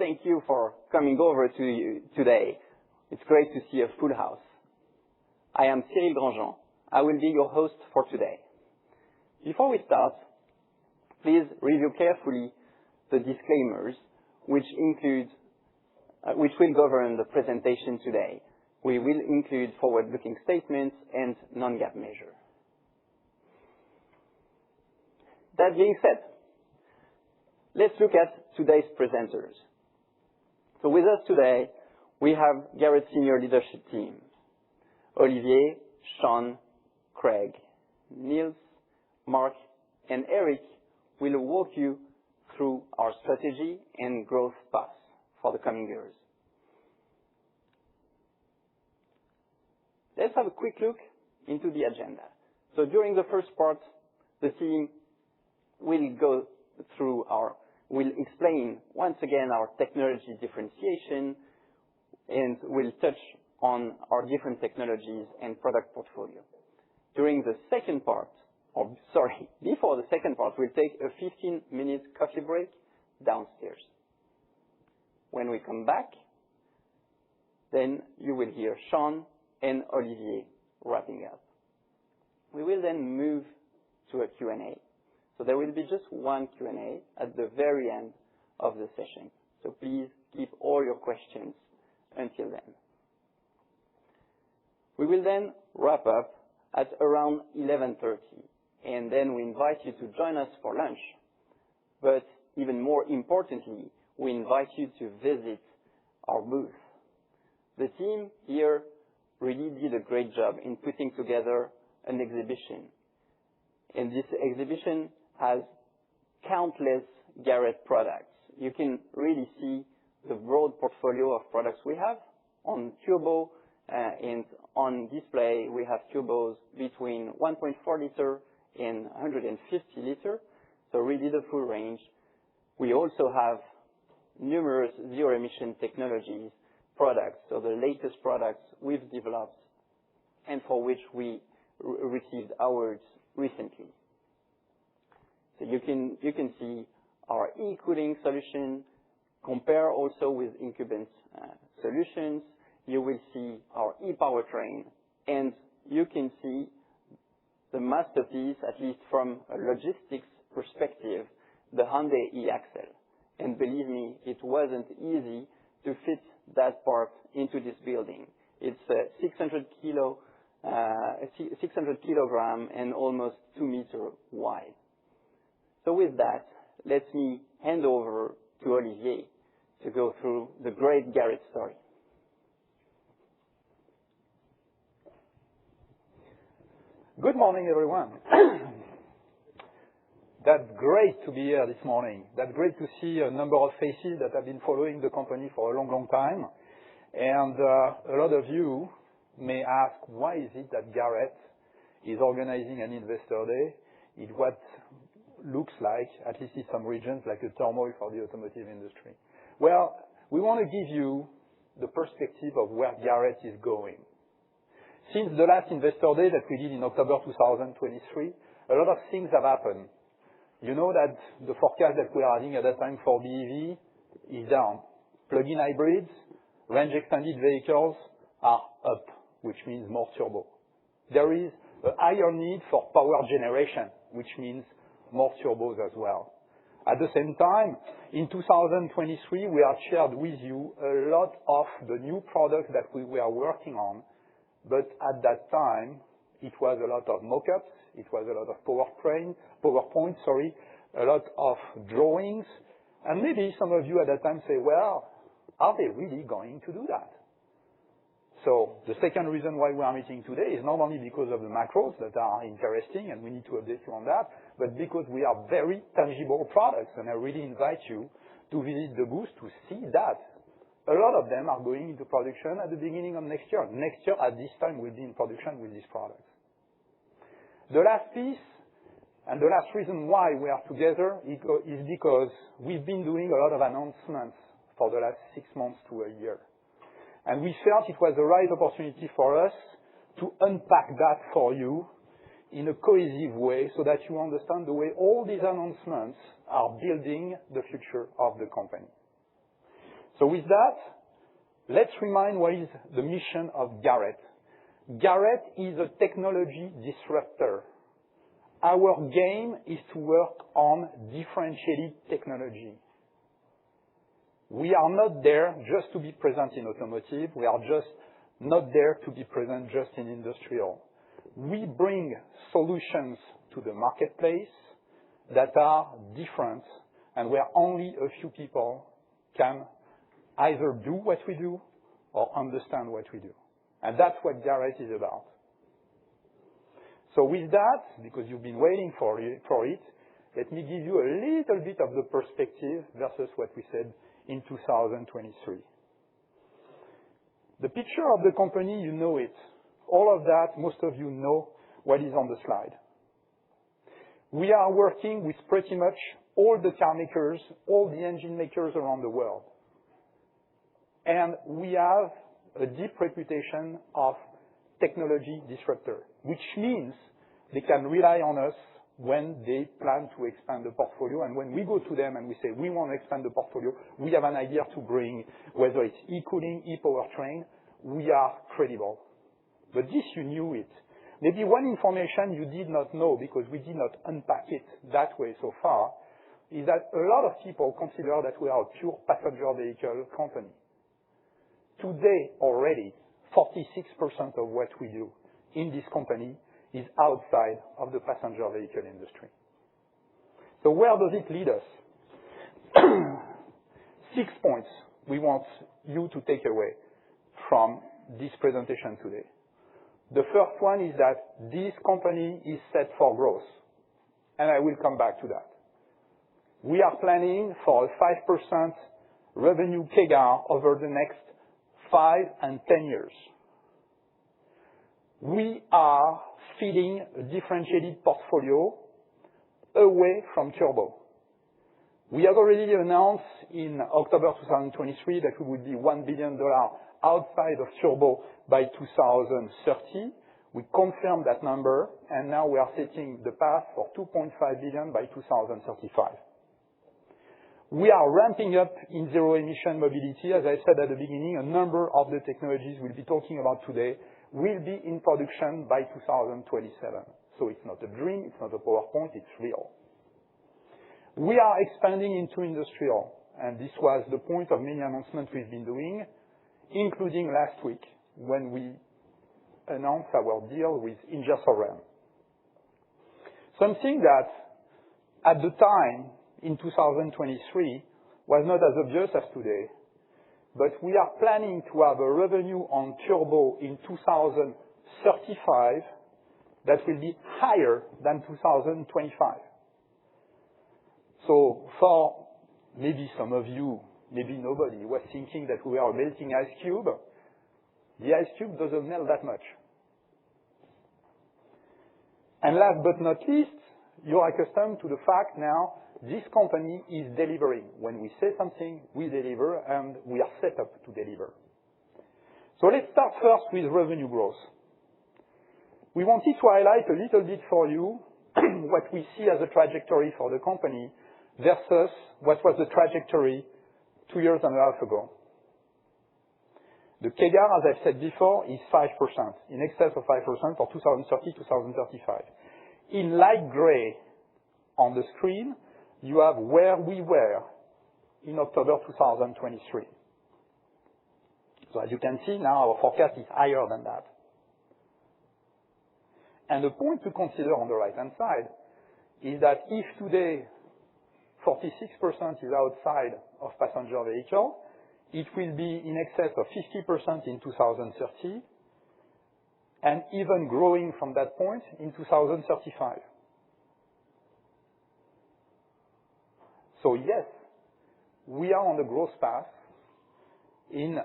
thank you for coming over today. It's great to see a full house. I am Cyril Grandjean. I will be your host for today. Before we start, please review carefully the disclaimers which will govern the presentation today. We will include forward-looking statements and non-GAAP measures. That being said, let's look at today's presenters. So with us today, we have Garrett Senior Leadership Team. Olivier, Sean, Craig, Niels, Mark, and Eric will walk you through our strategy and growth path for the coming years. Let's have a quick look into the agenda. So during the first part, the team will explain once again our technology differentiation and will touch on our different technologies and product portfolio. Before the second part, we'll take a 15-minute coffee break downstairs. When we come back, then you will hear Sean and Olivier wrapping up. We will then move to a Q&A. So there will be just one Q&A at the very end of the session. So please keep all your questions until then. We will then wrap up at around 11:30, and then we invite you to join us for lunch. But even more importantly, we invite you to visit our booth. The team here really did a great job in putting together an exhibition. And this exhibition has countless Garrett products. You can really see the broad portfolio of products we have on turbo, and on display we have turbos between 1.4 liter and 150 liter, so really the full range. We also have numerous zero-emission technologies products, so the latest products we've developed and for which we received awards recently. So you can see our e-cooling solution, compare also with incumbent solutions. You will see our e-powertrain, and you can see the masterpiece, at least from a logistics perspective, the Hyundai e-Axle. And believe me, it wasn't easy to fit that part into this building. It's 600 kilogram and almost 2 meters wide. So with that, let me hand over to Olivier to go through the great Garrett story. Good morning, everyone. That's great to be here this morning. That's great to see a number of faces that have been following the company for a long, long time. And a lot of you may ask, why is it that Garrett is organizing an investor day in what looks like, at least in some regions, like a turmoil for the automotive industry? Well, we want to give you the perspective of where Garrett is going. Since the last investor day that we did in October 2023, a lot of things have happened. You know that the forecast that we are having at that time for BEV is down. Plug-in hybrids, range extended vehicles are up, which means more turbo. There is a higher need for power generation, which means more turbos as well. At the same time, in 2023, we have shared with you a lot of the new products that we were working on, but at that time, it was a lot of mock-ups, it was a lot of PowerPoint, a lot of drawings, and maybe some of you at that time say, well, are they really going to do that? So the second reason why we are meeting today is not only because of the macros that are interesting and we need to update you on that, but because we have very tangible products, and I really invite you to visit the booth to see that. A lot of them are going into production at the beginning of next year. Next year at this time we'll be in production with these products. The last piece and the last reason why we are together is because we've been doing a lot of announcements for the last 6 months to a year. And we felt it was the right opportunity for us to unpack that for you in a cohesive way so that you understand the way all these announcements are building the future of the company. So with that, let's remind what is the mission of Garrett. Garrett is a technology disruptor. Our game is to work on differentiated technology. We are not there just to be present in automotive. We are just not there to be present just in industrial. We bring solutions to the marketplace that are different and where only a few people can either do what we do or understand what we do. And that's what Garrett is about. So with that, because you've been waiting for it, let me give you a little bit of the perspective versus what we said in 2023. The picture of the company, you know it. All of that, most of you know what is on the slide. We are working with pretty much all the car makers, all the engine makers around the world. And we have a deep reputation of technology disruptor, which means they can rely on us when they plan to expand the portfolio. And when we go to them and we say, we want to expand the portfolio, we have an idea to bring, whether it's e-cooling, e-powertrain, we are credible. But this, you knew it. Maybe one information you did not know, because we did not unpack it that way so far, is that a lot of people consider that we are a pure passenger vehicle company. Today already, 46% of what we do in this company is outside of the passenger vehicle industry. So where does it lead us? 6 points we want you to take away from this presentation today. The first one is that this company is set for growth, and I will come back to that. We are planning for a 5% revenue CAGR over the next 5 and 10 years. We are feeding a differentiated portfolio away from turbo. We have already announced in October 2023 that we would be $1 billion outside of turbo by 2030. We confirmed that number, and now we are setting the path for $2.5 billion by 2035. We are ramping up in zero-emission mobility. As I said at the beginning, a number of the technologies we'll be talking about today will be in production by 2027. So it's not a dream, it's not a PowerPoint, it's real. We are expanding into industrial, and this was the point of many announcements we've been doing, including last week when we announced our deal with Ingersoll-Rand. Something that at the time in 2023 was not as obvious as today, but we are planning to have a revenue on turbo in 2035 that will be higher than 2025. So for maybe some of you, maybe nobody was thinking that we are a melting ice cube. The ice cube doesn't melt that much. And last but not least, you are accustomed to the fact now this company is delivering. When we say something, we deliver, and we are set up to deliver. So let's start first with revenue growth. We wanted to highlight a little bit for you what we see as a trajectory for the company versus what was the trajectory 2.5 years ago. The CAGR, as I've said before, is 5%, in excess of 5% for 2030-2035. In light gray on the screen, you have where we were in October 2023. So as you can see now, our forecast is higher than that. And the point to consider on the right-hand side is that if today 46% is outside of passenger vehicle, it will be in excess of 50% in 2030, and even growing from that point in 2035. So yes, we are on the growth path in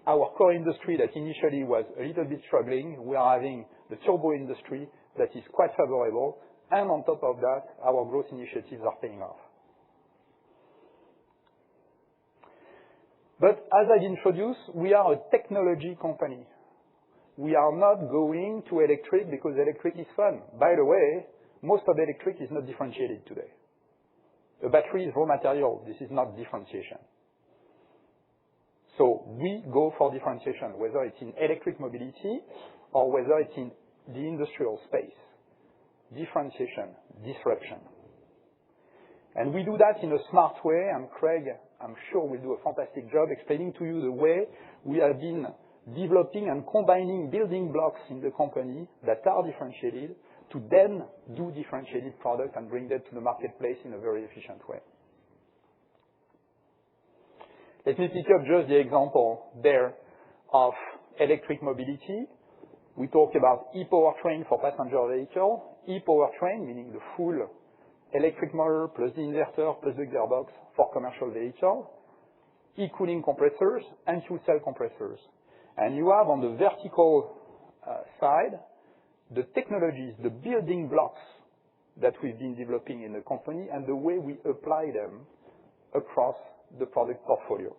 our core industry that initially was a little bit struggling. We are having the turbo industry that is quite favorable, and on top of that, our growth initiatives are paying off. But as I introduced, we are a technology company. We are not going to electric because electric is fun. By the way, most of electric is not differentiated today. A battery is raw material. This is not differentiation. So we go for differentiation, whether it's in electric mobility or whether it's in the industrial space. Differentiation, disruption. And we do that in a smart way, and Craig, I'm sure, will do a fantastic job explaining to you the way we have been developing and combining building blocks in the company that are differentiated to then do differentiated product and bring that to the marketplace in a very efficient way. Let me pick up just the example there of electric mobility. We talked about e-powertrain for passenger vehicle, e-powertrain, meaning the full electric motor plus the inverter plus the gearbox for commercial vehicle, e-cooling compressors and fuel cell compressors. And you have on the vertical side the technologies, the building blocks that we've been developing in the company and the way we apply them across the product portfolio.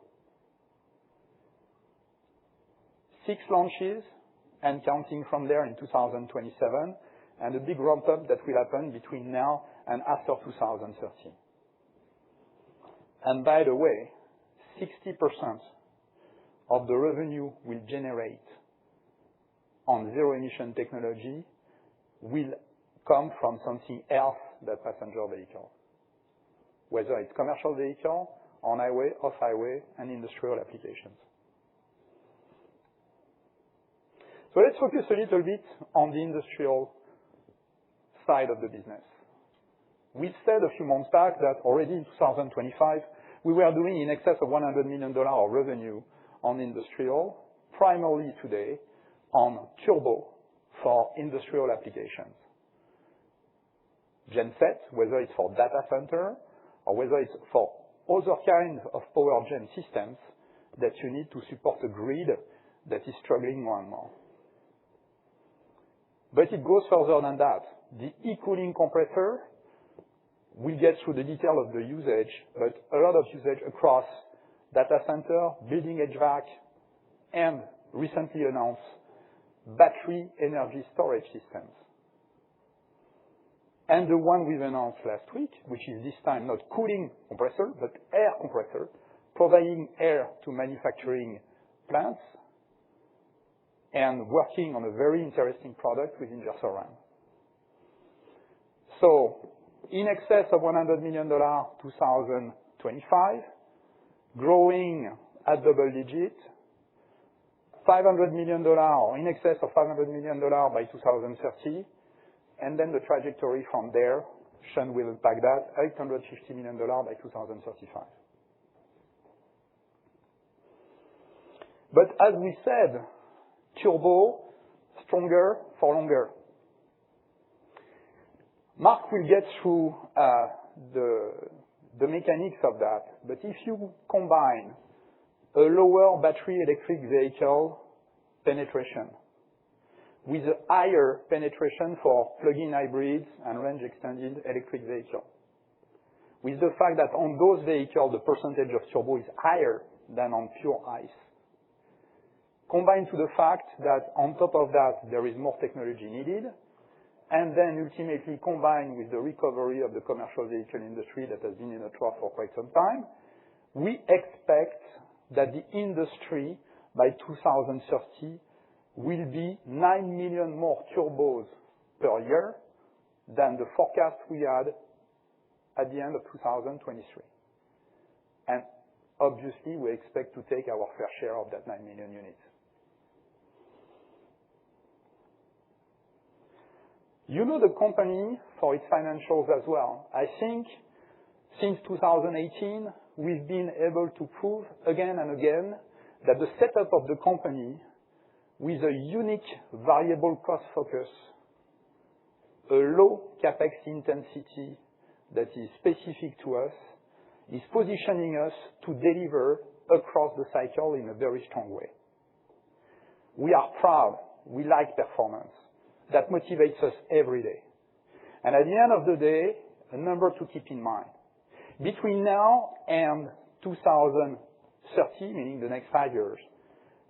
6 launches and counting from there in 2027, and a big ramp-up that will happen between now and after 2030. And by the way, 60% of the revenue we'll generate on zero-emission technology will come from something else than passenger vehicle, whether it's commercial vehicle, on highway, off highway, and industrial applications. So let's focus a little bit on the industrial side of the business. We said a few months back that already in 2025, we were doing in excess of $100 million of revenue on industrial, primarily today on turbo for industrial applications. Genset, whether it's for data center or whether it's for other kinds of power gen systems that you need to support a grid that is struggling more and more. But it goes further than that. The e-cooling compressor, we'll get through the detail of the usage, but a lot of usage across data center, building HVAC, and recently announced battery energy storage systems. And the one we've announced last week, which is this time not cooling compressor, but air compressor, providing air to manufacturing plants and working on a very interesting product with inverter RAM. So in excess of $100 million 2025, growing at double digit, $500 million or in excess of $500 million by 2030, and then the trajectory from there, Sean will unpack that, $850 million by 2035. But as we said, turbo, stronger for longer. Mark will get through the mechanics of that, but if you combine a lower battery electric vehicle penetration with a higher penetration for plug-in hybrids and range-extended electric vehicles, with the fact that on those vehicles the percentage of turbo is higher than on pure ICE, combined to the fact that on top of that there is more technology needed, and then ultimately combined with the recovery of the commercial vehicle industry that has been in a trough for quite some time, we expect that the industry by 2030 will be 9 million more turbos per year than the forecast we had at the end of 2023. And obviously we expect to take our fair share of that 9 million units. You know the company for its financials as well. I think since 2018, we've been able to prove again and again that the setup of the company with a unique variable cost focus, a low capex intensity that is specific to us, is positioning us to deliver across the cycle in a very strong way. We are proud. We like performance. That motivates us every day. And at the end of the day, a number to keep in mind. Between now and 2030, meaning the next 5 years,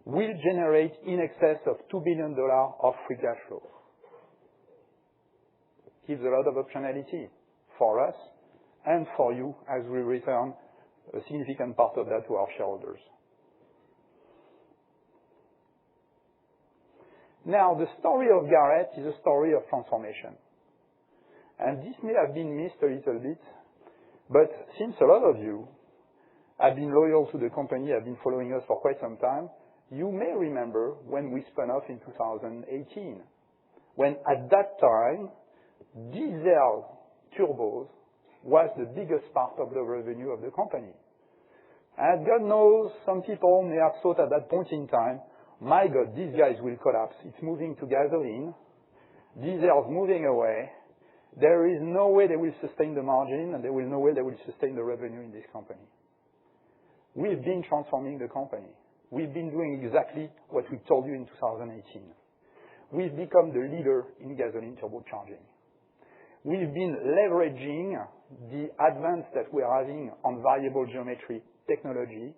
we'll generate in excess of $2 billion of free cash flow. Gives a lot of optionality for us and for you as we return a significant part of that to our shareholders. Now, the story of Garrett is a story of transformation. And this may have been missed a little bit, but since a lot of you have been loyal to the company, have been following us for quite some time, you may remember when we spun off in 2018, when at that time, diesel turbos was the biggest part of the revenue of the company. And God knows some people may have thought at that point in time, my God, these guys will collapse. It's moving to gasoline. Diesel's moving away. There is no way they will sustain the margin, and there will no way they will sustain the revenue in this company. We've been transforming the company. We've been doing exactly what we told you in 2018. We've become the leader in gasoline turbocharging. We've been leveraging the advance that we are having on variable geometry technology,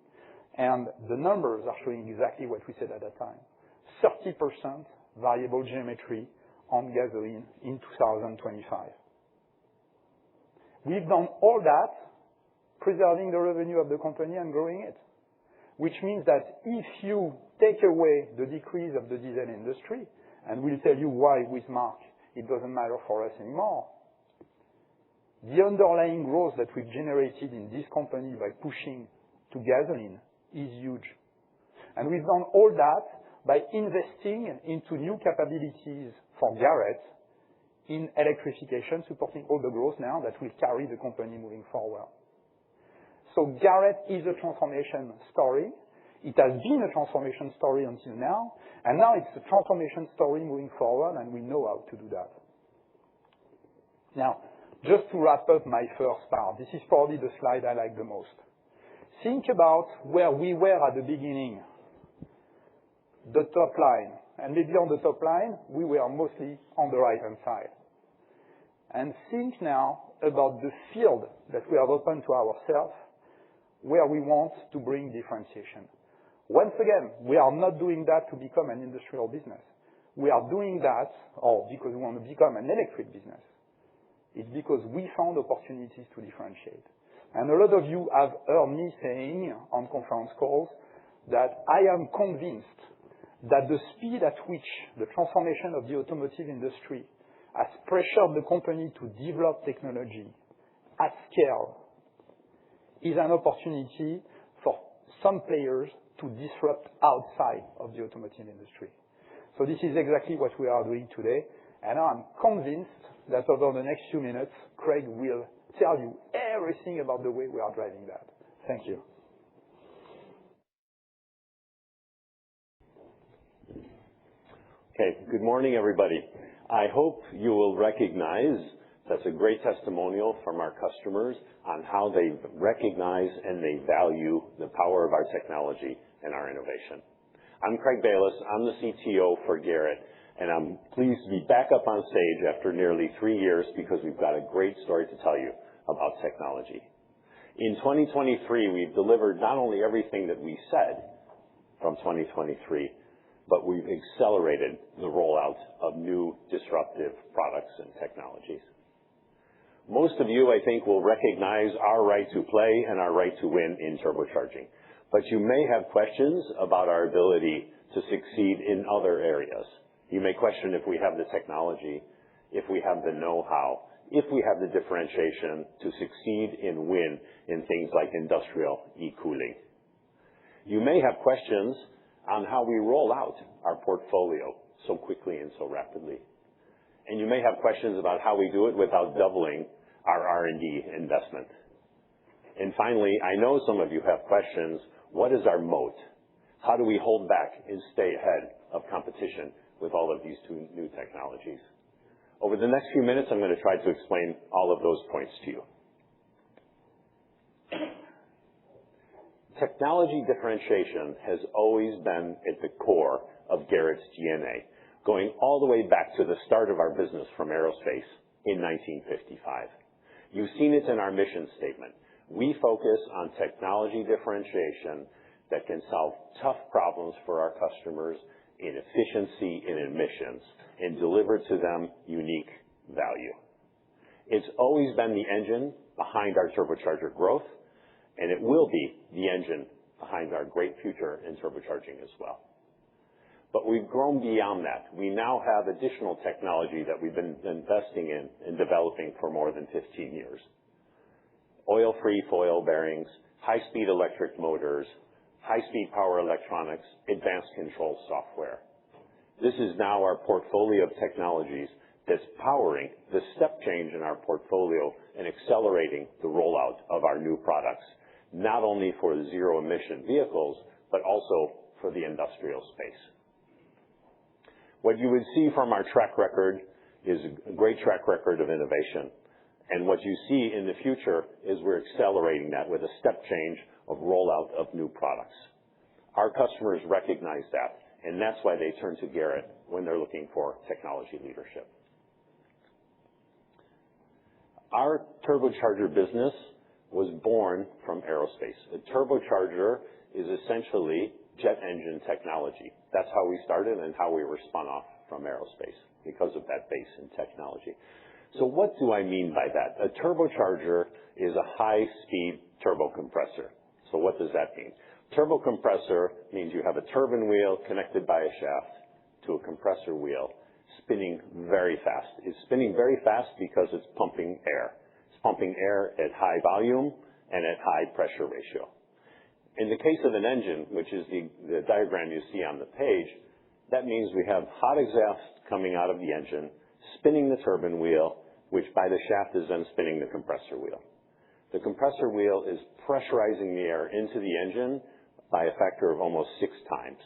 and the numbers are showing exactly what we said at that time. 30% variable geometry on gasoline in 2025. We've done all that, preserving the revenue of the company and growing it, which means that if you take away the decrease of the diesel industry, and we'll tell you why with Mark, it doesn't matter for us anymore, the underlying growth that we've generated in this company by pushing to gasoline is huge. And we've done all that by investing into new capabilities for Garrett in electrification, supporting all the growth now that will carry the company moving forward. So Garrett is a transformation story. It has been a transformation story until now, and now it's a transformation story moving forward, and we know how to do that. Now, just to wrap up my first part, this is probably the slide I like the most. Think about where we were at the beginning, the top line. And maybe on the top line, we were mostly on the right-hand side. And think now about the field that we have opened to ourselves, where we want to bring differentiation. Once again, we are not doing that to become an industrial business. We are doing that, or because we want to become an electric business. It's because we found opportunities to differentiate. And a lot of you have heard me saying on conference calls that I am convinced that the speed at which the transformation of the automotive industry has pressured the company to develop technology at scale is an opportunity for some players to disrupt outside of the automotive industry. So this is exactly what we are doing today, and I'm convinced that over the next few minutes, Craig will tell you everything about the way we are driving that. Thank you. Okay, good morning, everybody. I hope you will recognize that's a great testimonial from our customers on how they recognize and they value the power of our technology and our innovation. I'm Craig Bayless. I'm the CTO for Garrett, and I'm pleased to be back up on stage after nearly 3 years because we've got a great story to tell you about technology. In 2023, we've delivered not only everything that we said from 2023, but we've accelerated the rollout of new disruptive products and technologies. Most of you, I think, will recognize our right to play and our right to win in turbocharging. But you may have questions about our ability to succeed in other areas. You may question if we have the technology, if we have the know-how, if we have the differentiation to succeed and win in things like industrial e-cooling. You may have questions on how we roll out our portfolio so quickly and so rapidly. And you may have questions about how we do it without doubling our R&D investment. And finally, I know some of you have questions. What is our moat? How do we hold back and stay ahead of competition with all of these two new technologies? Over the next few minutes, I'm going to try to explain all of those points to you. Technology differentiation has always been at the core of Garrett's DNA, going all the way back to the start of our business from aerospace in 1955. You've seen it in our mission statement. We focus on technology differentiation that can solve tough problems for our customers in efficiency and emissions and deliver to them unique value. It's always been the engine behind our turbocharger growth, and it will be the engine behind our great future in turbocharging as well. But we've grown beyond that. We now have additional technology that we've been investing in and developing for more than 15 years. Oil-free foil bearings, high-speed electric motors, high-speed power electronics, advanced control software. This is now our portfolio of technologies that's powering the step change in our portfolio and accelerating the rollout of our new products, not only for the zero-emission vehicles, but also for the industrial space. What you would see from our track record is a great track record of innovation. And what you see in the future is we're accelerating that with a step change of rollout of new products. Our customers recognize that, and that's why they turn to Garrett when they're looking for technology leadership. Our turbocharger business was born from aerospace. A turbocharger is essentially jet engine technology. That's how we started and how we were spun off from aerospace, because of that base in technology. So what do I mean by that? A turbocharger is a high-speed turbo compressor. So what does that mean? Turbo compressor means you have a turbine wheel connected by a shaft to a compressor wheel spinning very fast. It's spinning very fast because it's pumping air. It's pumping air at high volume and at high pressure ratio. In the case of an engine, which is the diagram you see on the page, that means we have hot exhaust coming out of the engine, spinning the turbine wheel, which by the shaft is then spinning the compressor wheel. The compressor wheel is pressurizing the air into the engine by a factor of almost 6 times.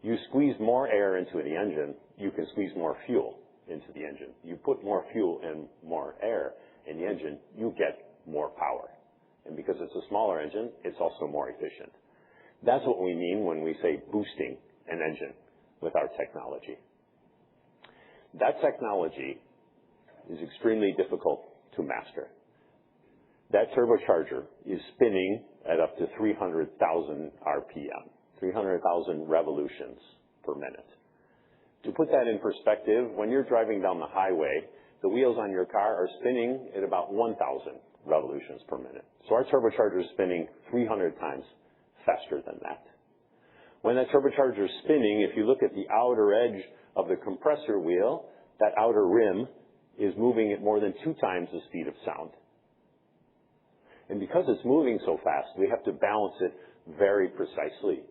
You squeeze more air into the engine, you can squeeze more fuel into the engine. You put more fuel and more air in the engine, you get more power. And because it's a smaller engine, it's also more efficient. That's what we mean when we say boosting an engine with our technology. That technology is extremely difficult to master. That turbocharger is spinning at up to 300,000 RPM, 300,000 revolutions per minute. To put that in perspective, when you're driving down the highway, the wheels on your car are spinning at about 1,000 revolutions per minute. So our turbocharger is spinning 300 times faster than that. When that turbocharger is spinning, if you look at the outer edge of the compressor wheel, that outer rim is moving at more than 2 times the speed of sound. And because it's moving so fast, we have to balance it very precisely.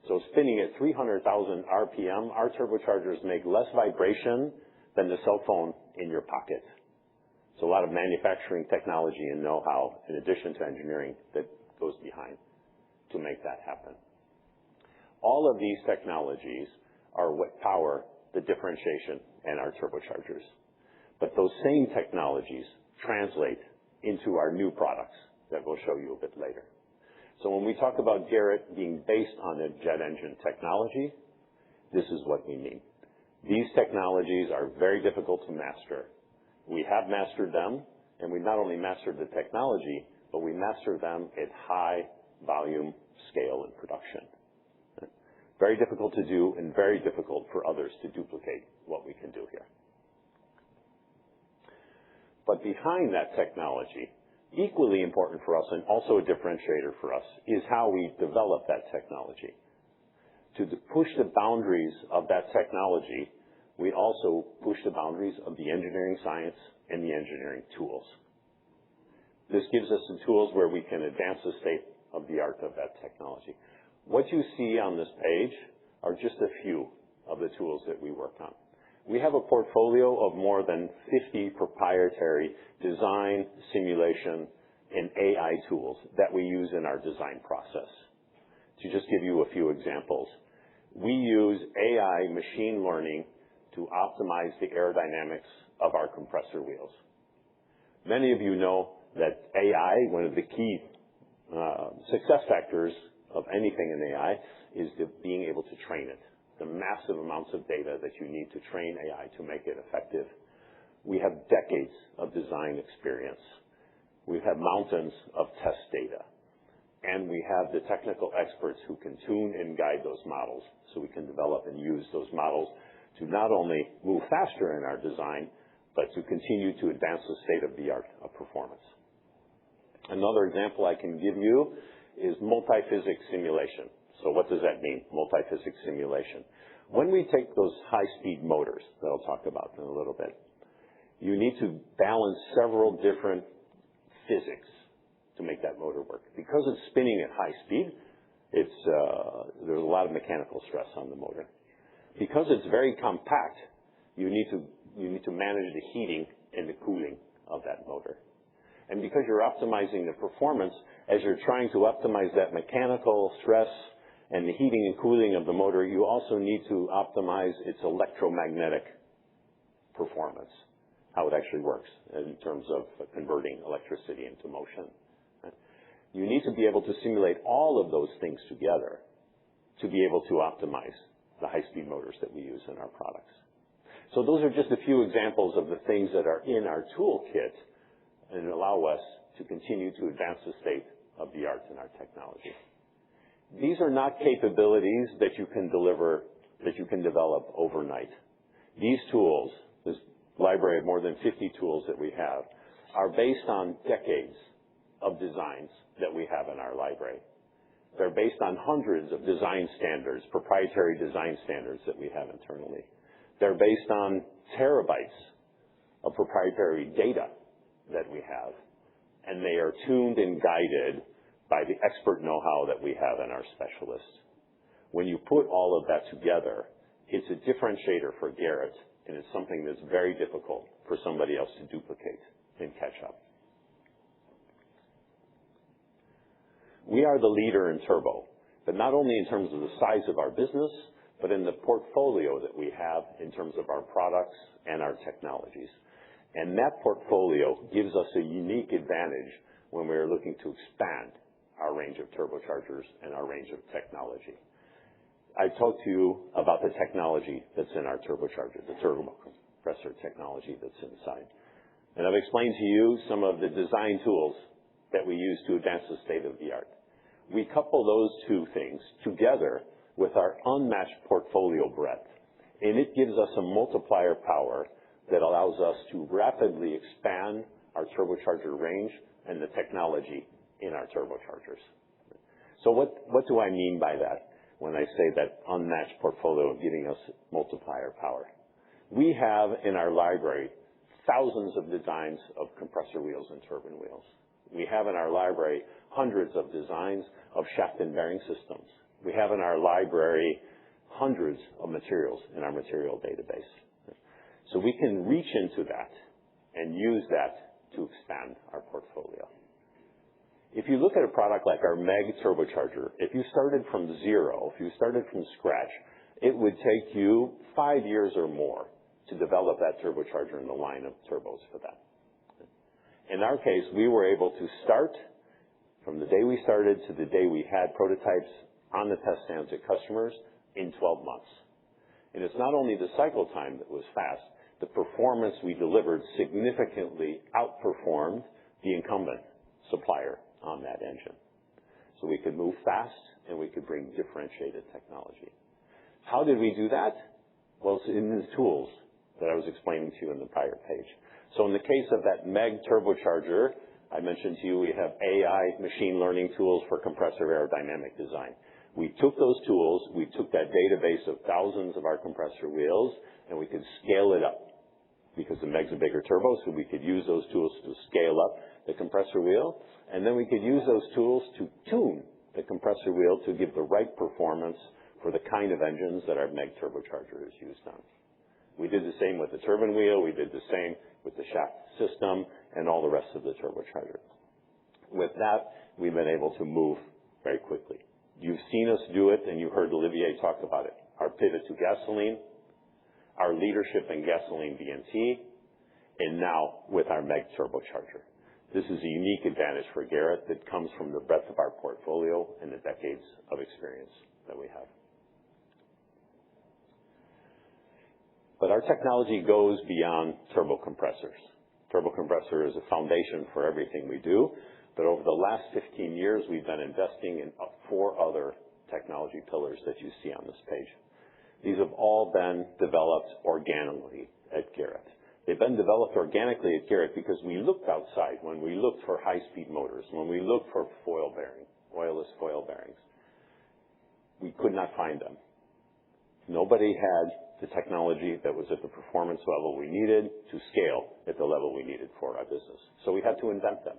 So spinning at 300,000 RPM, our turbochargers make less vibration than the cell phone in your pocket. So a lot of manufacturing technology and know-how, in addition to engineering, that goes behind to make that happen. All of these technologies are what power the differentiation in our turbochargers. But those same technologies translate into our new products that we'll show you a bit later. So when we talk about Garrett being based on a jet engine technology, this is what we mean. These technologies are very difficult to master. We have mastered them, and we not only mastered the technology, but we mastered them at high volume scale and production. Very difficult to do and very difficult for others to duplicate what we can do here. But behind that technology, equally important for us and also a differentiator for us, is how we develop that technology. To push the boundaries of that technology, we also push the boundaries of the engineering science and the engineering tools. This gives us the tools where we can advance the state of the art of that technology. What you see on this page are just a few of the tools that we work on. We have a portfolio of more than 50 proprietary design, simulation, and AI tools that we use in our design process. To just give you a few examples, we use AI machine learning to optimize the aerodynamics of our compressor wheels. Many of you know that AI, one of the key success factors of anything in AI, is being able to train it. The massive amounts of data that you need to train AI to make it effective. We have decades of design experience. We have mountains of test data. And we have the technical experts who can tune and guide those models so we can develop and use those models to not only move faster in our design, but to continue to advance the state of the art of performance. Another example I can give you is multi-physics simulation. What does that mean? Multi-physics simulation. When we take those high-speed motors that I'll talk about in a little bit, you need to balance several different physics to make that motor work. Because it's spinning at high speed, there's a lot of mechanical stress on the motor. Because it's very compact, you need to manage the heating and the cooling of that motor. And because you're optimizing the performance, as you're trying to optimize that mechanical stress and the heating and cooling of the motor, you also need to optimize its electromagnetic performance, how it actually works in terms of converting electricity into motion. You need to be able to simulate all of those things together to be able to optimize the high-speed motors that we use in our products. So those are just a few examples of the things that are in our toolkit and allow us to continue to advance the state of the art in our technology. These are not capabilities that you can develop overnight. These tools, this library of more than 50 tools that we have, are based on decades of designs that we have in our library. They're based on hundreds of design standards, proprietary design standards that we have internally. They're based on terabytes of proprietary data that we have, and they are tuned and guided by the expert know-how that we have in our specialists. When you put all of that together, it's a differentiator for Garrett, and it's something that's very difficult for somebody else to duplicate and catch up. We are the leader in turbo, but not only in terms of the size of our business, but in the portfolio that we have in terms of our products and our technologies. And that portfolio gives us a unique advantage when we are looking to expand our range of turbochargers and our range of technology. I talked to you about the technology that's in our turbocharger, the turbo compressor technology that's inside. And I've explained to you some of the design tools that we use to advance the state of the art. We couple those two things together with our unmatched portfolio breadth, and it gives us a multiplier power that allows us to rapidly expand our turbocharger range and the technology in our turbochargers. So what do I mean by that when I say that unmatched portfolio giving us multiplier power? We have in our library thousands of designs of compressor wheels and turbine wheels. We have in our library hundreds of designs of shaft and bearing systems. We have in our library hundreds of materials in our material database. So we can reach into that and use that to expand our portfolio. If you look at a product like our MEG turbocharger, if you started from zero, if you started from scratch, it would take you 5 years or more to develop that turbocharger in the line of turbos for that. In our case, we were able to start from the day we started to the day we had prototypes on the test stands at customers in 12 months. And it's not only the cycle time that was fast, the performance we delivered significantly outperformed the incumbent supplier on that engine. So we could move fast and we could bring differentiated technology. How did we do that? Well, it's in the tools that I was explaining to you in the prior page. So in the case of that MEG turbocharger, I mentioned to you we have AI machine learning tools for compressor aerodynamic design. We took those tools, we took that database of thousands of our compressor wheels, and we could scale it up. Because the MEG's a bigger turbo, so we could use those tools to scale up the compressor wheel, and then we could use those tools to tune the compressor wheel to give the right performance for the kind of engines that our MEG turbocharger is used on. We did the same with the turbine wheel, we did the same with the shaft system, and all the rest of the turbocharger. With that, we've been able to move very quickly. You've seen us do it, and you heard Olivier talk about it. Our pivot to gasoline, our leadership in gasoline VNT, and now with our MEG turbocharger. This is a unique advantage for Garrett that comes from the breadth of our portfolio and the decades of experience that we have. But our technology goes beyond turbo compressors. Turbo compressor is a foundation for everything we do, but over the last 15 years, we've been investing in 4 other technology pillars that you see on this page. These have all been developed organically at Garrett. They've been developed organically at Garrett because we looked outside when we looked for high-speed motors, when we looked for foil bearing, oilless foil bearings. we could not find them. Nobody had the technology that was at the performance level we needed to scale at the level we needed for our business. So we had to invent them.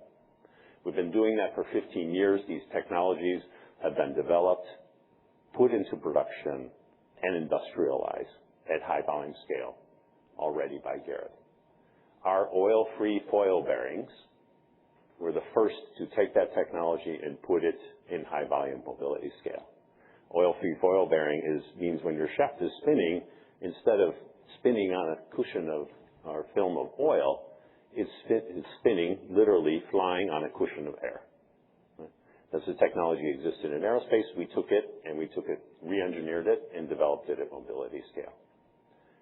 We've been doing that for 15 years. These technologies have been developed, put into production, and industrialized at high volume scale already by Garrett. Our oil-free foil bearings were the first to take that technology and put it in high volume mobility scale. Oil-free foil bearing means when your shaft is spinning, instead of spinning on a cushion or film of oil, it's spinning, literally flying on a cushion of air. As the technology existed in aerospace, we took it, re-engineered it, and developed it at mobility scale.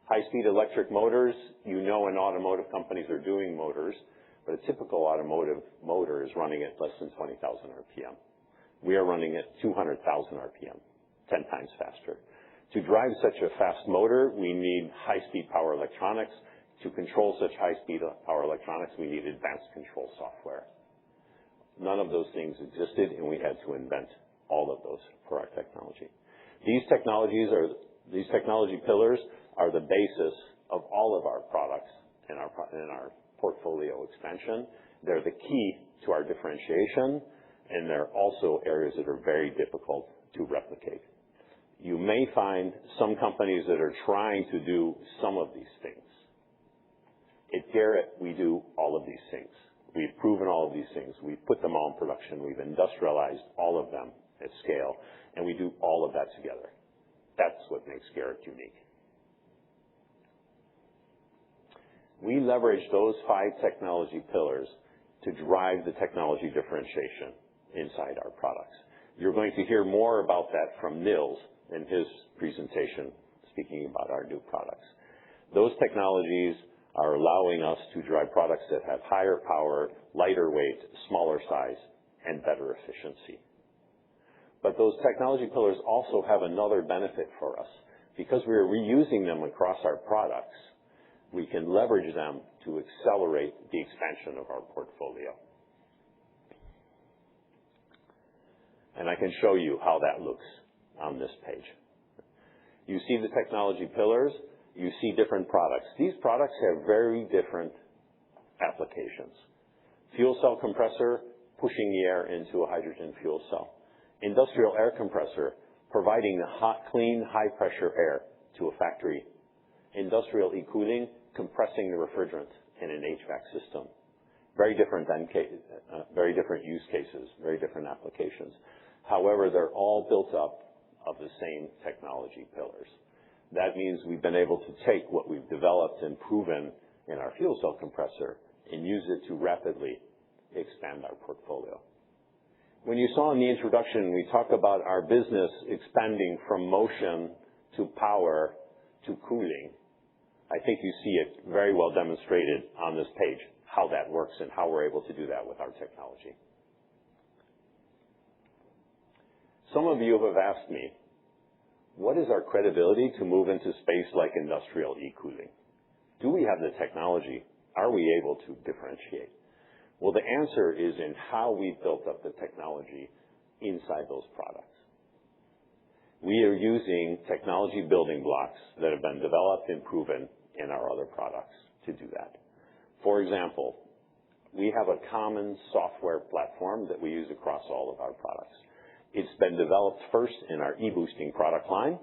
High-speed electric motors, in automotive companies are doing motors, but a typical automotive motor is running at less than 20,000 RPM. We are running at 200,000 RPM, 10 times faster. To drive such a fast motor, we need high-speed power electronics. To control such high-speed power electronics, we need advanced control software. None of those things existed, and we had to invent all of those for our technology. These technology pillars are the basis of all of our products and our portfolio expansion. They're the key to our differentiation, and they're also areas that are very difficult to replicate. You may find some companies that are trying to do some of these things. At Garrett, we do all of these things. We've proven all of these things. We've put them all in production. We've industrialized all of them at scale, and we do all of that together. That's what makes Garrett unique. We leverage those 5 technology pillars to drive the technology differentiation inside our products. You're going to hear more about that from Nils in his presentation, speaking about our new products. Those technologies are allowing us to drive products that have higher power, lighter weight, smaller size, and better efficiency. But those technology pillars also have another benefit for us. Because we are reusing them across our products, we can leverage them to accelerate the expansion of our portfolio. And I can show you how that looks on this page. You see the technology pillars. You see different products. These products have very different applications. Fuel cell compressor, pushing the air into a hydrogen fuel cell. Industrial air compressor, providing the hot, clean, high-pressure air to a factory. Industrial e-cooling, compressing the refrigerant in an HVAC system. Very different use cases, very different applications. However, they're all built up of the same technology pillars. That means we've been able to take what we've developed and proven in our fuel cell compressor and use it to rapidly expand our portfolio. When you saw in the introduction, we talk about our business expanding from motion to power to cooling. I think you see it very well demonstrated on this page, how that works and how we're able to do that with our technology. Some of you have asked me, what is our credibility to move into space like industrial e-cooling? Do we have the technology? Are we able to differentiate? Well, the answer is in how we've built up the technology inside those products. We are using technology building blocks that have been developed and proven in our other products to do that. For example, we have a common software platform that we use across all of our products. It's been developed first in our e-boosting product line,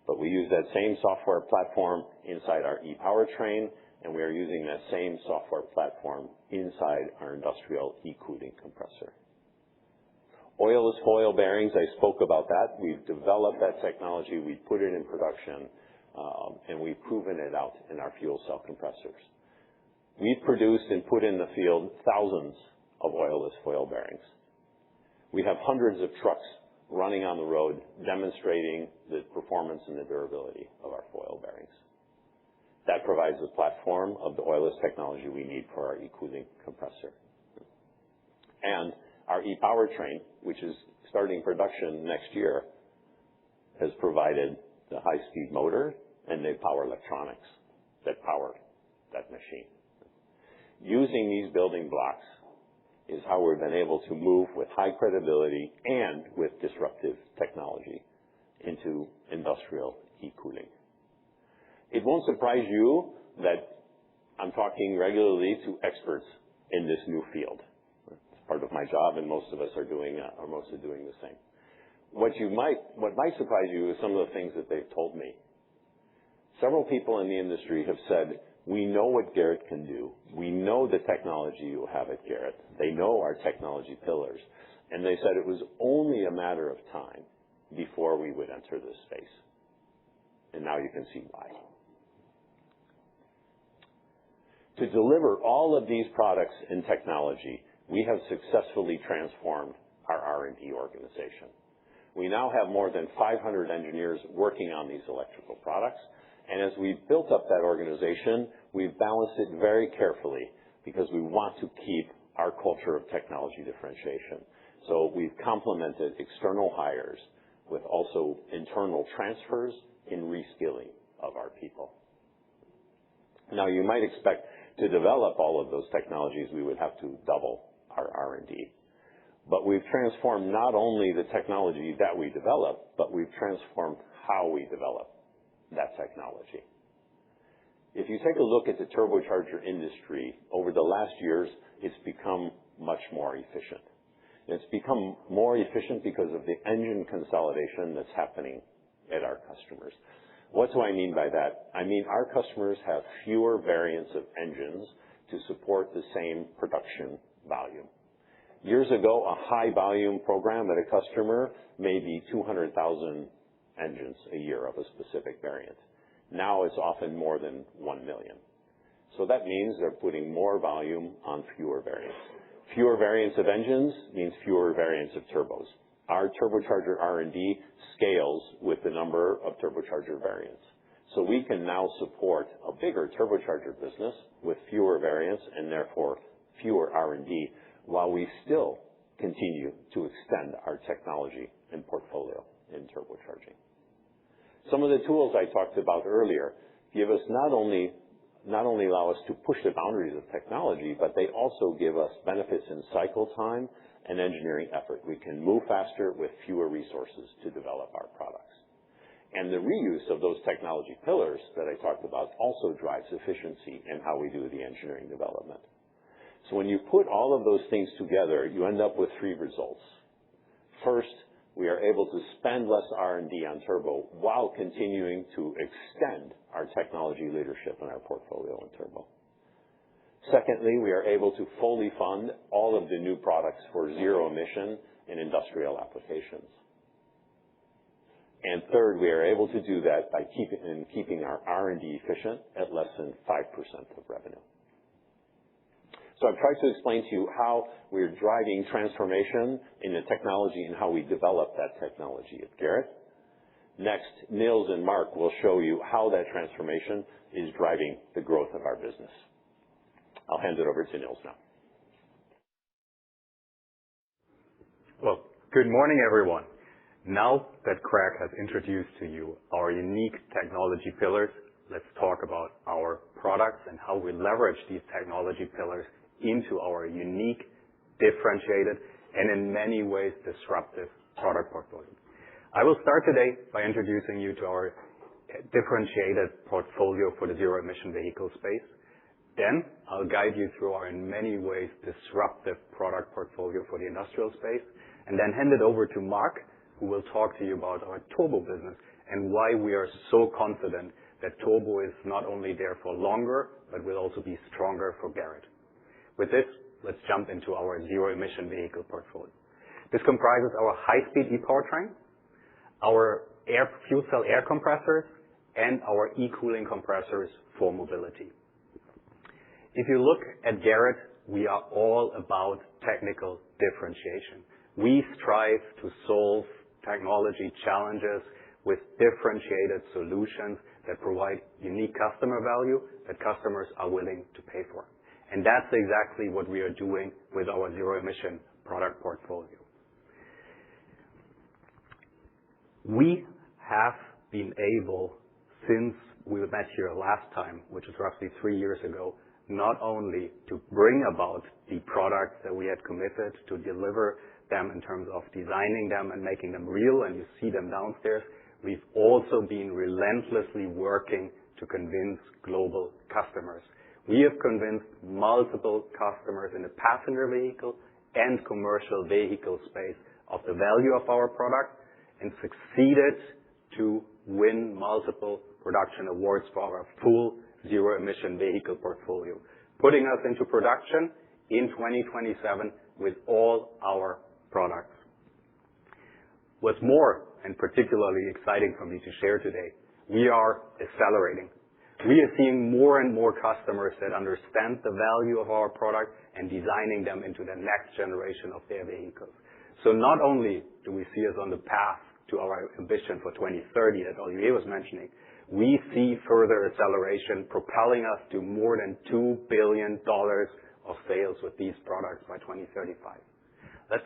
but we use that same software platform inside our e-powertrain, and we are using that same software platform inside our industrial e-cooling compressor. Oilless foil bearings, I spoke about that. We've developed that technology. We put it in production, and we've proven it out in our fuel cell compressors. We've produced and put in the field thousands of oilless foil bearings. We have hundreds of trucks running on the road demonstrating the performance and the durability of our foil bearings. That provides the platform of the oilless technology we need for our e-cooling compressor. And our e-powertrain, which is starting production next year, has provided the high-speed motor and the power electronics that power that machine. Using these building blocks is how we've been able to move with high credibility and with disruptive technology into industrial e-cooling. It won't surprise you that I'm talking regularly to experts in this new field. It's part of my job, and most of us are mostly doing the same. What might surprise you is some of the things that they've told me. Several people in the industry have said, we know what Garrett can do. We know the technology you have at Garrett. They know our technology pillars. And they said it was only a matter of time before we would enter this space. And now you can see why. To deliver all of these products and technology, we have successfully transformed our R&D organization. We now have more than 500 engineers working on these electrical products. And as we've built up that organization, we've balanced it very carefully because we want to keep our culture of technology differentiation. So we've complemented external hires with also internal transfers and reskilling of our people. Now, you might expect to develop all of those technologies, we would have to double our R&D. But we've transformed not only the technology that we develop, but we've transformed how we develop that technology. If you take a look at the turbocharger industry, over the last years, it's become much more efficient. It's become more efficient because of the engine consolidation that's happening at our customers. What do I mean by that? I mean our customers have fewer variants of engines to support the same production volume. Years ago, a high volume program at a customer may be 200,000 engines a year of a specific variant. Now it's often more than 1 million. So that means they're putting more volume on fewer variants. Fewer variants of engines means fewer variants of turbos. Our turbocharger R&D scales with the number of turbocharger variants. So we can now support a bigger turbocharger business with fewer variants and therefore fewer R&D while we still continue to extend our technology and portfolio in turbocharging. Some of the tools I talked about earlier give us not only allow us to push the boundaries of technology, but they also give us benefits in cycle time and engineering effort. We can move faster with fewer resources to develop our products. And the reuse of those technology pillars that I talked about also drives efficiency in how we do the engineering development. So when you put all of those things together, you end up with 3 results. First, we are able to spend less R&D on turbo while continuing to extend our technology leadership in our portfolio in turbo. Secondly, we are able to fully fund all of the new products for zero emission in industrial applications. And third, we are able to do that by keeping our R&D efficient at less than 5% of revenue. So I've tried to explain to you how we're driving transformation in the technology and how we develop that technology at Garrett. Next, Nils and Mark will show you how that transformation is driving the growth of our business. I'll hand it over to Nils now. Well, good morning, everyone. Now that Craig has introduced to you our unique technology pillars, let's talk about our products and how we leverage these technology pillars into our unique, differentiated, and in many ways disruptive product portfolio. I will start today by introducing you to our differentiated portfolio for the zero-emission vehicle space. Then I'll guide you through our, in many ways, disruptive product portfolio for the industrial space, and then hand it over to Mark, who will talk to you about our turbo business and why we are so confident that turbo is not only there for longer, but will also be stronger for Garrett. With this, let's jump into our zero-emission vehicle portfolio. This comprises our high-speed e-powertrain, our fuel cell air compressors, and our e-cooling compressors for mobility. If you look at Garrett, we are all about technical differentiation. We strive to solve technology challenges with differentiated solutions that provide unique customer value that customers are willing to pay for. And that's exactly what we are doing with our zero-emission product portfolio. We have been able, since we met here last time, which was roughly 3 years ago, not only to bring about the products that we had committed to deliver them in terms of designing them and making them real, and you see them downstairs, we've also been relentlessly working to convince global customers. We have convinced multiple customers in the passenger vehicle and commercial vehicle space of the value of our product and succeeded to win multiple production awards for our full zero-emission vehicle portfolio, putting us into production in 2027 with all our products. What's more, and particularly exciting for me to share today, we are accelerating. We are seeing more and more customers that understand the value of our product and designing them into the next generation of their vehicles. So not only do we see us on the path to our ambition for 2030 that Olivier was mentioning, we see further acceleration propelling us to more than $2 billion of sales with these products by 2035. Let's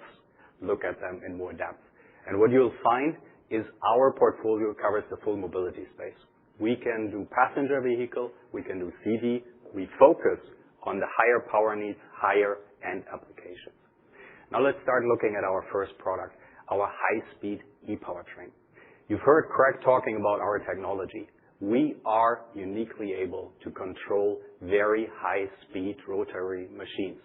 look at them in more depth. And what you'll find is our portfolio covers the full mobility space. We can do passenger vehicle, we can do CV. We focus on the higher power needs, higher end applications. Now let's start looking at our first product, our high-speed e-powertrain. You've heard Craig talking about our technology. We are uniquely able to control very high-speed rotary machines.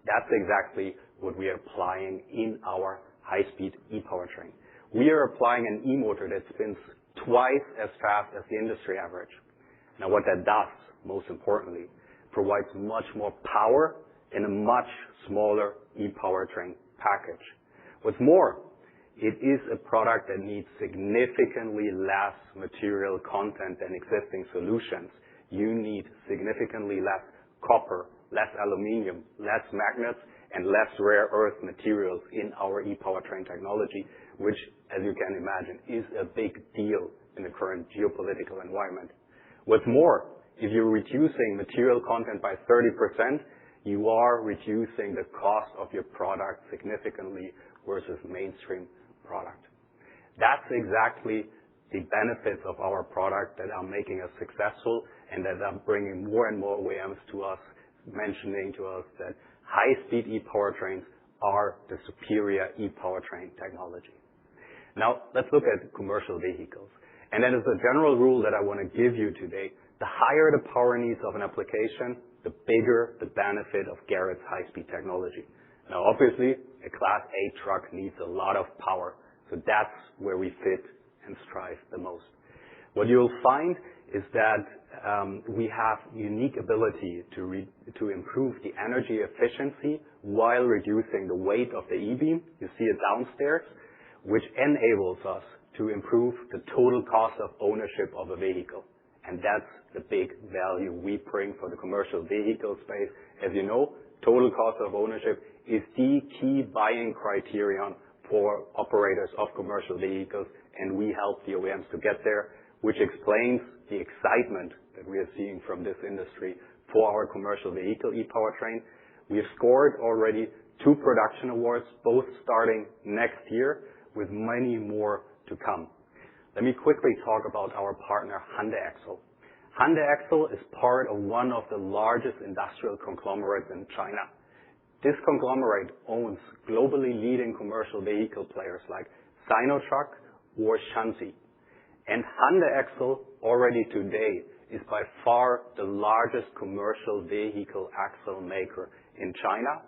That's exactly what we are applying in our high-speed e-powertrain. We are applying an e-motor that spins twice as fast as the industry average. Now what that does, most importantly, provides much more power in a much smaller e-powertrain package. What's more, it is a product that needs significantly less material content than existing solutions. You need significantly less copper, less aluminum, less magnets, and less rare earth materials in our e-powertrain technology, which, as you can imagine, is a big deal in the current geopolitical environment. What's more, if you're reducing material content by 30%, you are reducing the cost of your product significantly versus mainstream product. That's exactly the benefits of our product that are making us successful and that are bringing more and more OEMs to us, mentioning to us that high-speed e-powertrains are the superior e-powertrain technology. Now, let's look at commercial vehicles. And then as a general rule that I want to give you today, the higher the power needs of an application, the bigger the benefit of Garrett's high-speed technology. Now, obviously, a Class 8 truck needs a lot of power, so that's where we fit and strive the most. What you'll find is that we have unique ability to improve the energy efficiency while reducing the weight of the e-beam. You see it downstairs, which enables us to improve the total cost of ownership of a vehicle. And that's the big value we bring for the commercial vehicle space. As you know, total cost of ownership is the key buying criterion for operators of commercial vehicles, and we help the OEMs to get there, which explains the excitement that we are seeing from this industry for our commercial vehicle e-powertrain. We have scored already 2 production awards, both starting next year, with many more to come. Let me quickly talk about our partner, Hyundai Axle. Hyundai Axle is part of one of the largest industrial conglomerates in China. This conglomerate owns globally leading commercial vehicle players like Sinotruk or Shanxi. And Hyundai Axle already today is by far the largest commercial vehicle axle maker in China,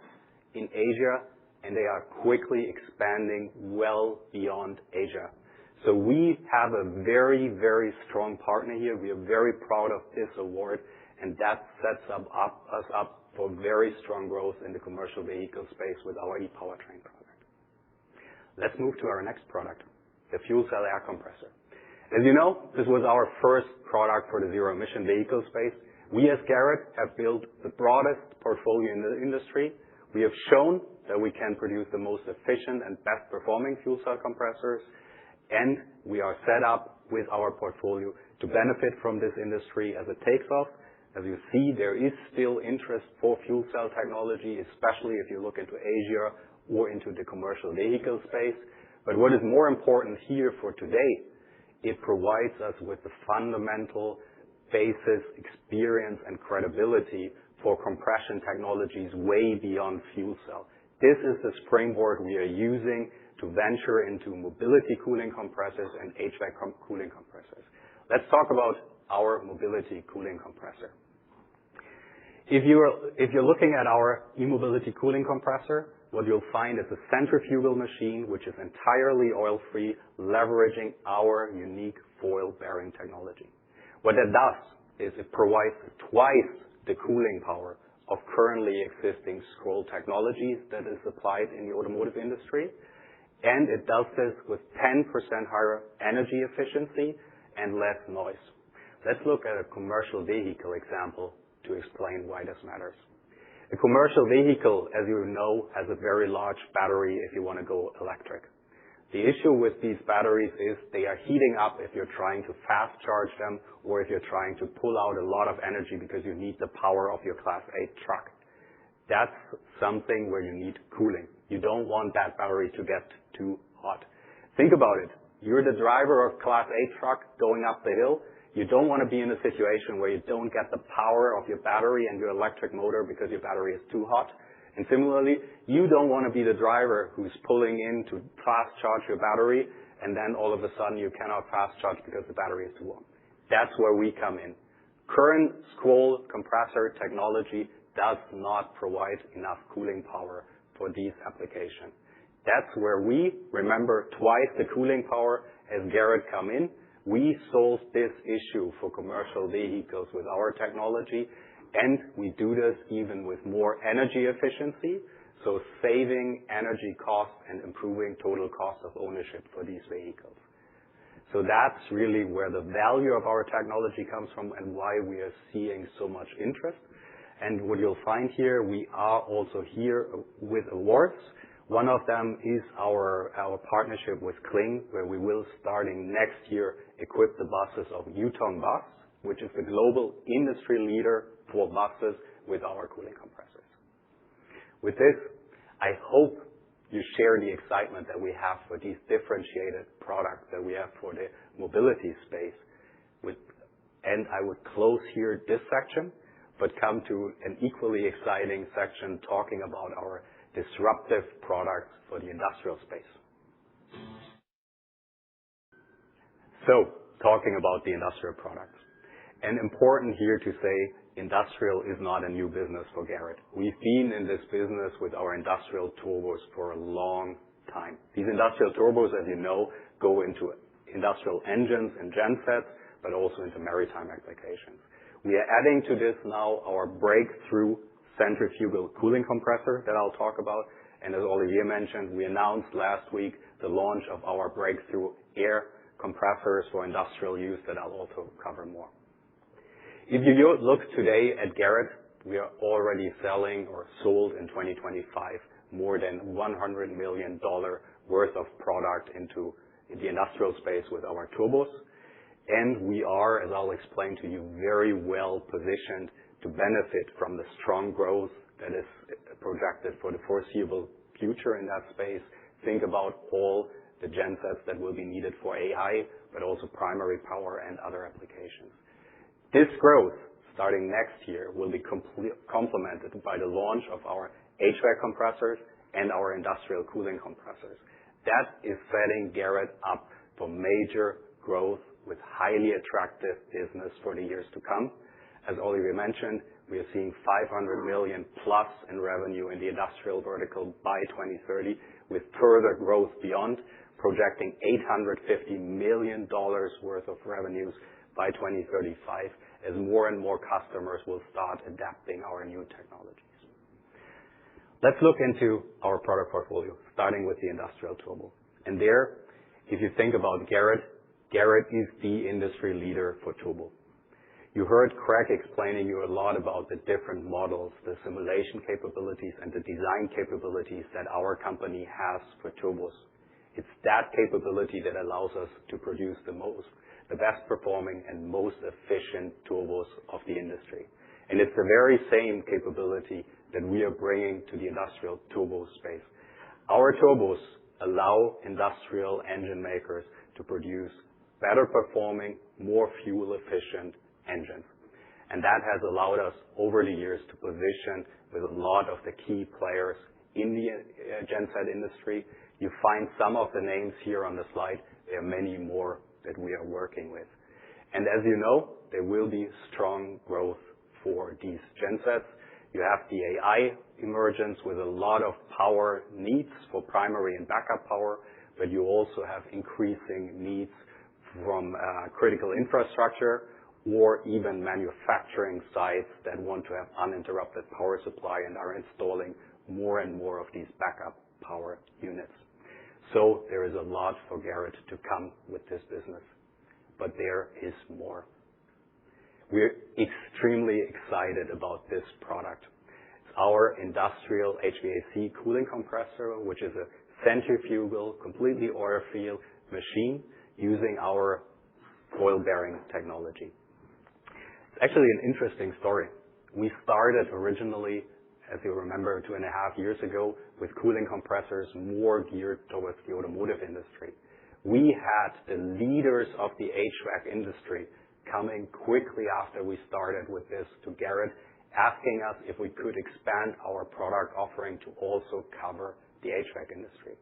in Asia, and they are quickly expanding well beyond Asia. So we have a very, very strong partner here. We are very proud of this award, and that sets us up for very strong growth in the commercial vehicle space with our e-powertrain product. Let's move to our next product, the fuel cell air compressor. As you know, this was our first product for the zero-emission vehicle space. We, as Garrett, have built the broadest portfolio in the industry. We have shown that we can produce the most efficient and best-performing fuel cell compressors, and we are set up with our portfolio to benefit from this industry as it takes off. As you see, there is still interest for fuel cell technology, especially if you look into Asia or into the commercial vehicle space. But what is more important here for today, it provides us with the fundamental basis, experience, and credibility for compression technologies way beyond fuel cell. This is the springboard we are using to to venture into mobility cooling compressors and HVAC cooling compressors. Let's talk about our mobility cooling compressor. If you're looking at our e-mobility cooling compressor, what you'll find is a centrifugal machine which is entirely oil-free, leveraging our unique foil bearing technology. What that does is it provides twice the cooling power of currently existing scroll technologies that is applied in the automotive industry, and it does this with 10% higher energy efficiency and less noise. Let's look at a commercial vehicle example to explain why this matters. A commercial vehicle, as you know, has a very large battery if you want to go electric. The issue with these batteries is they are heating up if you're trying to fast charge them or if you're trying to pull out a lot of energy because you need the power of your Class 8 truck. That's something where you need cooling. You don't want that battery to get too hot. Think about it. You're the driver of Class 8 truck going up the hill. You don't want to be in a situation where you don't get the power of your battery and your electric motor because your battery is too hot. And similarly, you don't want to be the driver who's pulling in to fast charge your battery, and then all of a sudden you cannot fast charge because the battery is too warm. That's where we come in. Current scroll compressor technology does not provide enough cooling power for these applications. That's where we, remember, twice the cooling power as Garrett come in. We solved this issue for commercial vehicles with our technology, and we do this even with more energy efficiency, so saving energy costs and improving total cost of ownership for these vehicles. So that's really where the value of our technology comes from and why we are seeing so much interest. And what you'll find here, we are also here with awards. One of them is our partnership with Kling, where we will, starting next year, equip the buses of Yutong Bus, which is the global industry leader for buses with our cooling compressors. With this, I hope you share the excitement that we have for these differentiated products that we have for the mobility space. And I would close here this section, but come to an equally exciting section talking about our disruptive products for the industrial space. So, talking about the industrial products. And important here to say, industrial is not a new business for Garrett. We've been in this business with our industrial turbos for a long time. These industrial turbos, as you know, go into industrial engines and gensets, but also into maritime applications. We are adding to this now our breakthrough centrifugal cooling compressor that I'll talk about. And as Olivier mentioned, we announced last week the launch of our breakthrough air compressors for industrial use that I'll also cover more. If you look today at Garrett, we are already selling or sold in 2025 more than $100 million worth of product into the industrial space with our turbos. And we are, as I'll explain to you, very well positioned to benefit from the strong growth that is projected for the foreseeable future in that space. Think about all the gensets that will be needed for AI, but also primary power and other applications. This growth, starting next year, will be complemented by the launch of our HVAC compressors and our industrial cooling compressors. That is setting Garrett up for major growth with highly attractive business for the years to come. As Olivier mentioned, we are seeing $500 million plus in revenue in the industrial vertical by 2030, with further growth beyond, projecting $850 million worth of revenues by 2035, as more and more customers will start adapting our new technologies. Let's look into our product portfolio, starting with the industrial turbo. And there, if you think about Garrett is the industry leader for turbo. You heard Craig explaining you a lot about the different models, the simulation capabilities, and the design capabilities that our company has for turbos. It's that capability that allows us to produce the best performing and most efficient turbos of the industry. And it's the very same capability that we are bringing to the industrial turbo space. Our turbos allow industrial engine makers to produce better performing, more fuel efficient engines. And that has allowed us over the years to position with a lot of the key players in the genset industry. You find some of the names here on the slide. There are many more that we are working with. And as you know, there will be strong growth for these gensets. You have the AI emergence with a lot of power needs for primary and backup power, but you also have increasing needs from critical infrastructure or even manufacturing sites that want to have uninterrupted power supply and are installing more and more of these backup power units. So there is a lot for Garrett to come with this business, but there is more. We're extremely excited about this product. It's our industrial HVAC cooling compressor, which is a centrifugal, completely oil-free machine using our foil bearing technology. It's actually an interesting story. We started originally, as you remember, 2.5 years ago, with cooling compressors more geared towards the automotive industry. We had the leaders of the HVAC industry coming quickly after we started with this to Garrett, asking us if we could expand our product offering to also cover the HVAC industry.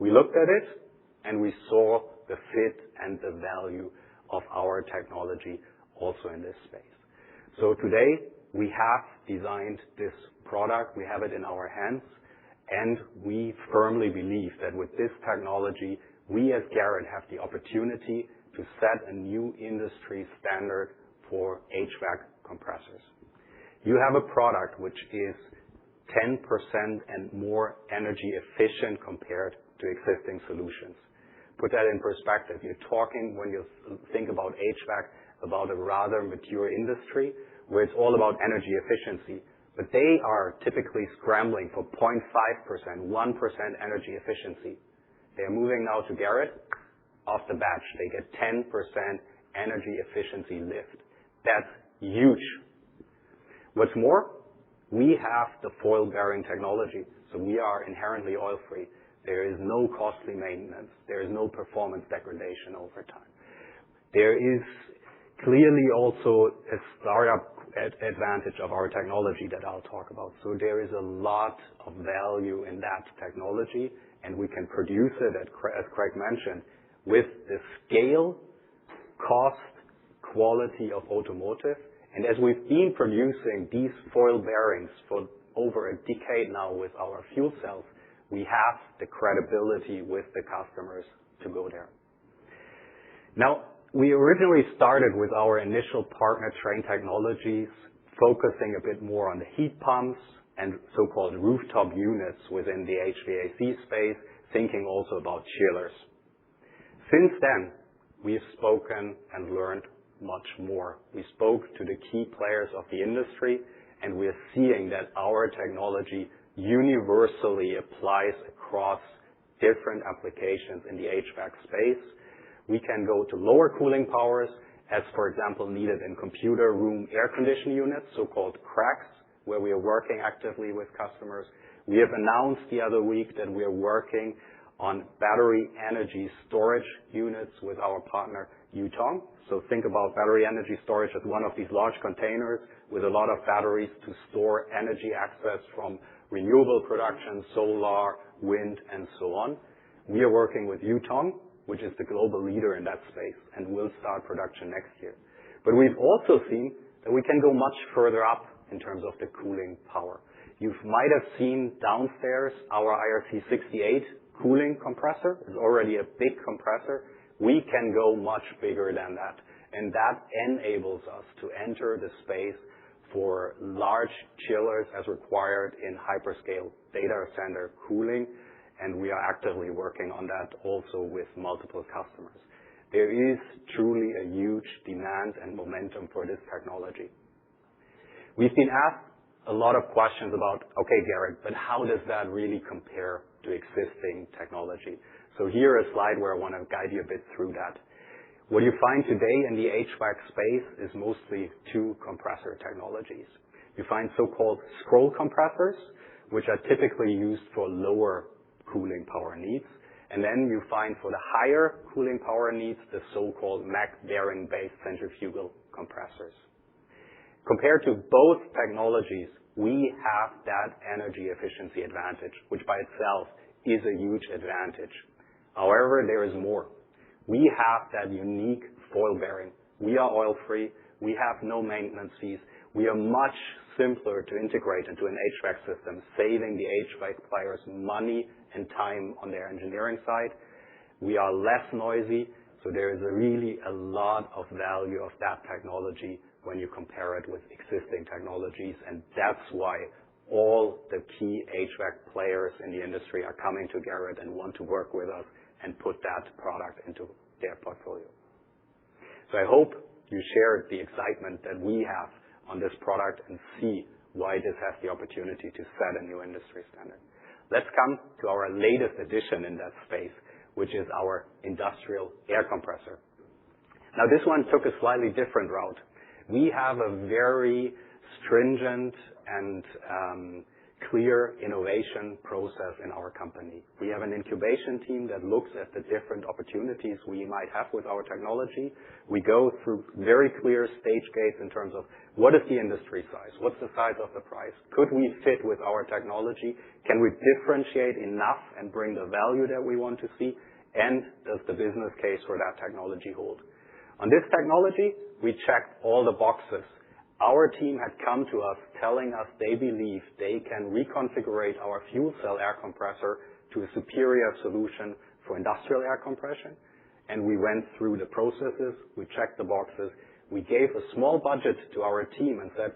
We looked at it and we saw the fit and the value of our technology also in this space. So today we have designed this product, we have it in our hands, and we firmly believe that with this technology, we as Garrett have the opportunity to set a new industry standard for HVAC compressors. You have a product which is 10% and more energy efficient compared to existing solutions. Put that in perspective. You're talking, when you think about HVAC, about a rather mature industry where it's all about energy efficiency, but they are typically scrambling for 0.5%, 1% energy efficiency. They're moving now to Garrett. Off the batch, they get 10% energy efficiency lift. That's huge. What's more, we have the foil bearing technology, so we are inherently oil-free. There is no costly maintenance. There is no performance degradation over time. There is clearly also a startup advantage of our technology that I'll talk about. So there is a lot of value in that technology, and we can produce it, as Craig mentioned, with the scale, cost, quality of automotive. And as we've been producing these foil bearings for over a decade now with our fuel cells, we have the credibility with the customers to go there. Now, we originally started with our initial partner Trane Technologies, focusing a bit more on the heat pumps and so-called rooftop units within the HVAC space, thinking also about chillers. Since then, we've spoken and learned much more. We spoke to the key players of the industry, and we're seeing that our technology universally applies across different applications in the HVAC space. We can go to lower cooling powers, as for example needed in computer room air conditioning units, so-called CRACs, where we are working actively with customers. We have announced the other week that we are working on battery energy storage units with our partner Yutong. So think about battery energy storage as one of these large containers with a lot of batteries to store energy access from renewable production, solar, wind, and so on. We are working with Yutong, which is the global leader in that space, and will start production next year. But we've also seen that we can go much further up in terms of the cooling power. You might have seen downstairs our IRC68 cooling compressor. It's already a big compressor. We can go much bigger than that, and that enables us to enter the space for large chillers as required in hyperscale data center cooling, and we are actively working on that also with multiple customers. There is truly a huge demand and momentum for this technology. We've been asked a lot of questions about, okay, Garrett, but how does that really compare to existing technology? So here a slide where I want to guide you a bit through that. What you find today in the HVAC space is mostly two compressor technologies. You find so-called scroll compressors, which are typically used for lower cooling power needs. And then you find for the higher cooling power needs, the so-called MAC bearing-based centrifugal compressors. Compared to both technologies, we have that energy efficiency advantage, which by itself is a huge advantage. However, there is more. We have that unique foil bearing. We are oil-free. We have no maintenance fees. We are much simpler to integrate into an HVAC system, saving the HVAC players money and time on their engineering side. We are less noisy, so there is really a lot of value of that technology when you compare it with existing technologies, and that's why all the key HVAC players in the industry are coming to Garrett and want to work with us and put that product into their portfolio. So I hope you share the excitement that we have on this product and see why this has the opportunity to set a new industry standard. Let's come to our latest addition in that space, which is our industrial air compressor. Now, this one took a slightly different route. We have a very stringent and clear innovation process in our company. We have an incubation team that looks at the different opportunities we might have with our technology. We go through very clear stage gates in terms of what is the industry size? What's the size of the price? Could we fit with our technology? Can we differentiate enough and bring the value that we want to see? And does the business case for that technology hold? On this technology, we checked all the boxes. Our team had come to us telling us they believe they can reconfigure our fuel cell air compressor to a superior solution for industrial air compression. And we went through the processes. We checked the boxes. We gave a small budget to our team and said,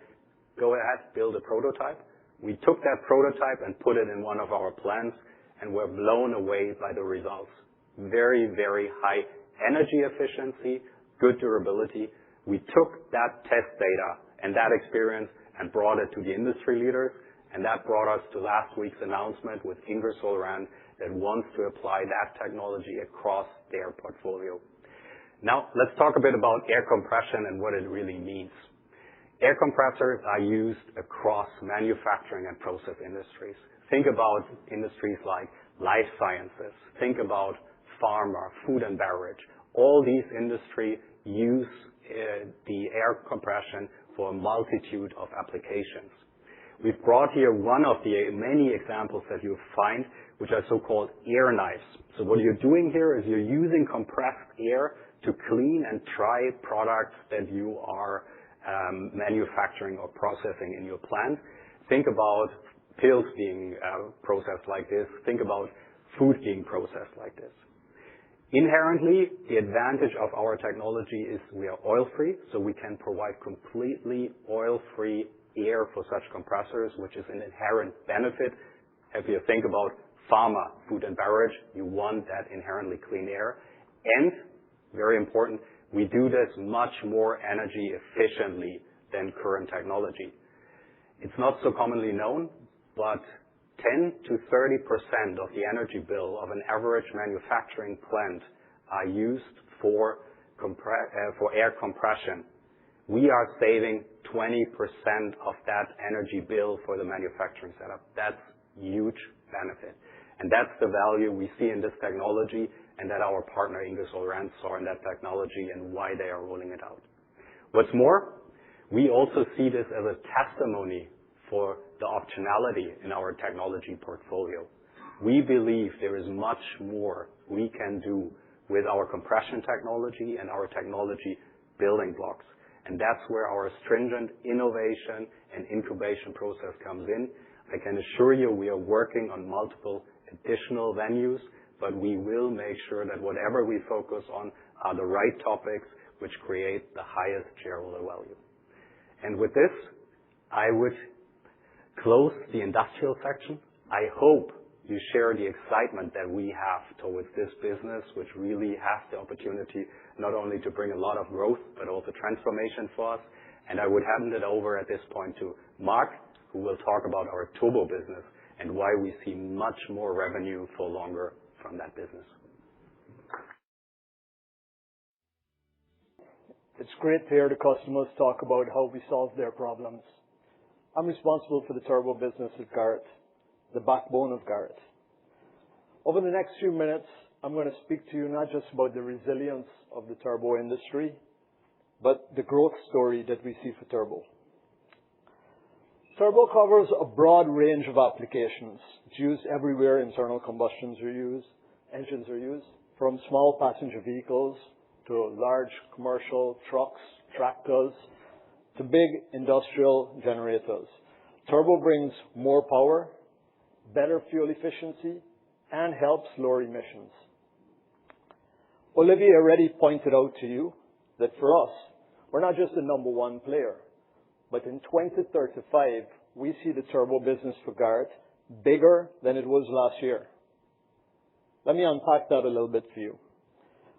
go ahead, build a prototype. We took that prototype and put it in one of our plants and were blown away by the results. Very, very high energy efficiency, good durability. We took that test data and that experience and brought it to the industry leaders, and that brought us to last week's announcement with Ingersoll Rand that wants to apply that technology across their portfolio. Now, let's talk a bit about air compression and what it really means. Air compressors are used across manufacturing and process industries. Think about industries like life sciences. Think about pharma, food and beverage. All these industries use the air compression for a multitude of applications. We've brought here one of the many examples that you'll find, which are so-called air knives. So what you're doing here is you're using compressed air to clean and dry products that you are manufacturing or processing in your plant. Think about pills being processed like this. Think about food being processed like this. Inherently, the advantage of our technology is we are oil-free, so we can provide completely oil-free air for such compressors, which is an inherent benefit. If you think about pharma, food and beverage, you want that inherently clean air. And, very important, we do this much more energy efficiently than current technology. It's not so commonly known, but 10 to 30% of the energy bill of an average manufacturing plant are used for air compression. We are saving 20% of that energy bill for the manufacturing setup. That's huge benefit. And that's the value we see in this technology and that our partner Ingersoll Rand saw in that technology and why they are rolling it out. What's more, we also see this as a testimony for the optionality in our technology portfolio. We believe there is much more we can do with our compression technology and our technology building blocks. And that's where our stringent innovation and incubation process comes in. I can assure you we are working on multiple additional venues, but we will make sure that whatever we focus on are the right topics which create the highest shareholder value. And with this, I would close the industrial section. I hope you share the excitement that we have towards this business, which really has the opportunity not only to bring a lot of growth, but also transformation for us. And I would hand it over at this point to Mark, who will talk about our turbo business and why we see much more revenue for longer from that business. It's great to hear the customers talk about how we solve their problems. I'm responsible for the turbo business at Garrett, the backbone of Garrett. Over the next few minutes, I'm going to speak to you not just about the resilience of the turbo industry, but the growth story that we see for turbo. Turbo covers a broad range of applications. It's used everywhere internal combustion engines are used, from small passenger vehicles to large commercial trucks, tractors, to big industrial generators. Turbo brings more power, better fuel efficiency, and helps lower emissions. Olivier already pointed out to you that for us, we're not just the number one player, but in 2035, we see the turbo business for Garrett bigger than it was last year. Let me unpack that a little bit for you.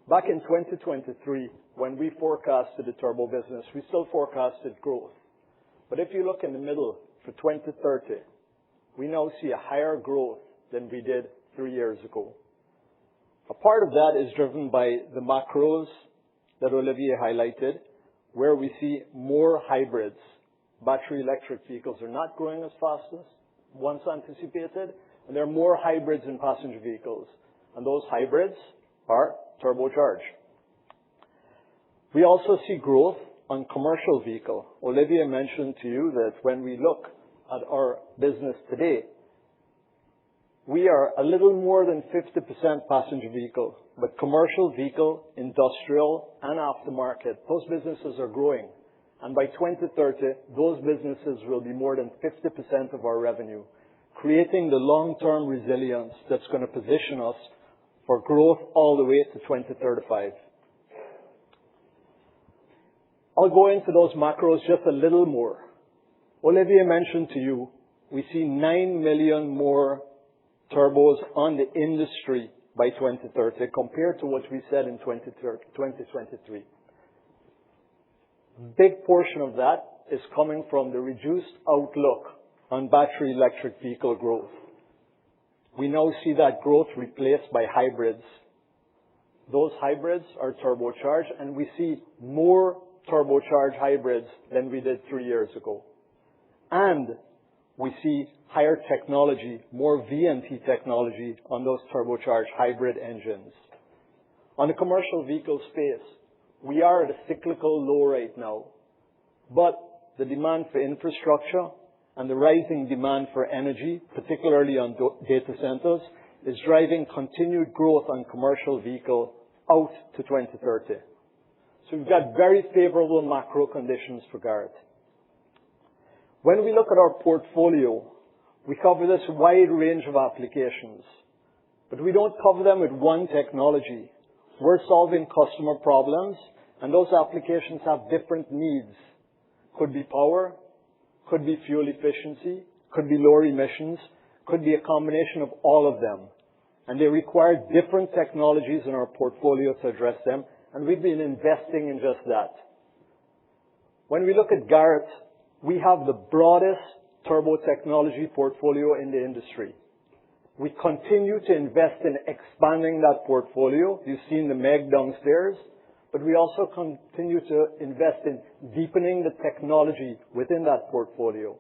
Back in 2023, when we forecasted the turbo business, we still forecasted growth. But if you look in the middle for 2030, we now see a higher growth than we did 3 years ago. A part of that is driven by the macros that Olivier highlighted, where we see more hybrids. Battery electric vehicles are not growing as fast as once anticipated, and there are more hybrids in passenger vehicles. And those hybrids are turbocharged. We also see growth on commercial vehicle. Olivier mentioned to you that when we look at our business today, we are a little more than 50% passenger vehicle, but commercial vehicle, industrial, and aftermarket, those businesses are growing. And by 2030, those businesses will be more than 50% of our revenue, creating the long-term resilience that's going to position us for growth all the way to 2035. I'll go into those macros just a little more. Olivier mentioned to you, we see 9 million more turbos on the industry by 2030 compared to what we said in 2023. Big portion of that is coming from the reduced outlook on battery electric vehicle growth. We now see that growth replaced by hybrids. Those hybrids are turbocharged, and we see more turbocharged hybrids than we did 3 years ago. And we see higher technology, more VNT technology on those turbocharged hybrid engines. On the commercial vehicle space, we are at a cyclical low right now, but the demand for infrastructure and the rising demand for energy, particularly on data centers, is driving continued growth on commercial vehicle out to 2030. So we've got very favorable macro conditions for Garrett. When we look at our portfolio, we cover this wide range of applications, but we don't cover them with one technology. We're solving customer problems, and those applications have different needs. Could be power, could be fuel efficiency, could be lower emissions, could be a combination of all of them. And they require different technologies in our portfolio to address them, and we've been investing in just that. When we look at Garrett, we have the broadest turbo technology portfolio in the industry. We continue to invest in expanding that portfolio. You've seen the MEG downstairs, but we also continue to invest in deepening the technology within that portfolio.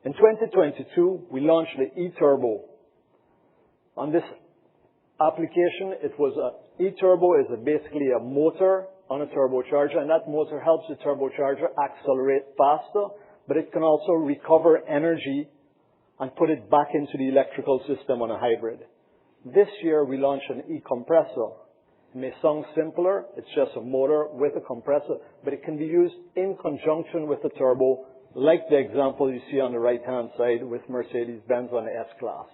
In 2022, we launched the E-Turbo. On this application, E-Turbo is basically a motor on a turbocharger, and that motor helps the turbocharger accelerate faster, but it can also recover energy and put it back into the electrical system on a hybrid. This year, we launched an E-Compressor. It may sound simpler. It's just a motor with a compressor, but it can be used in conjunction with the turbo, like the example you see on the right-hand side with Mercedes-Benz on the S-Class.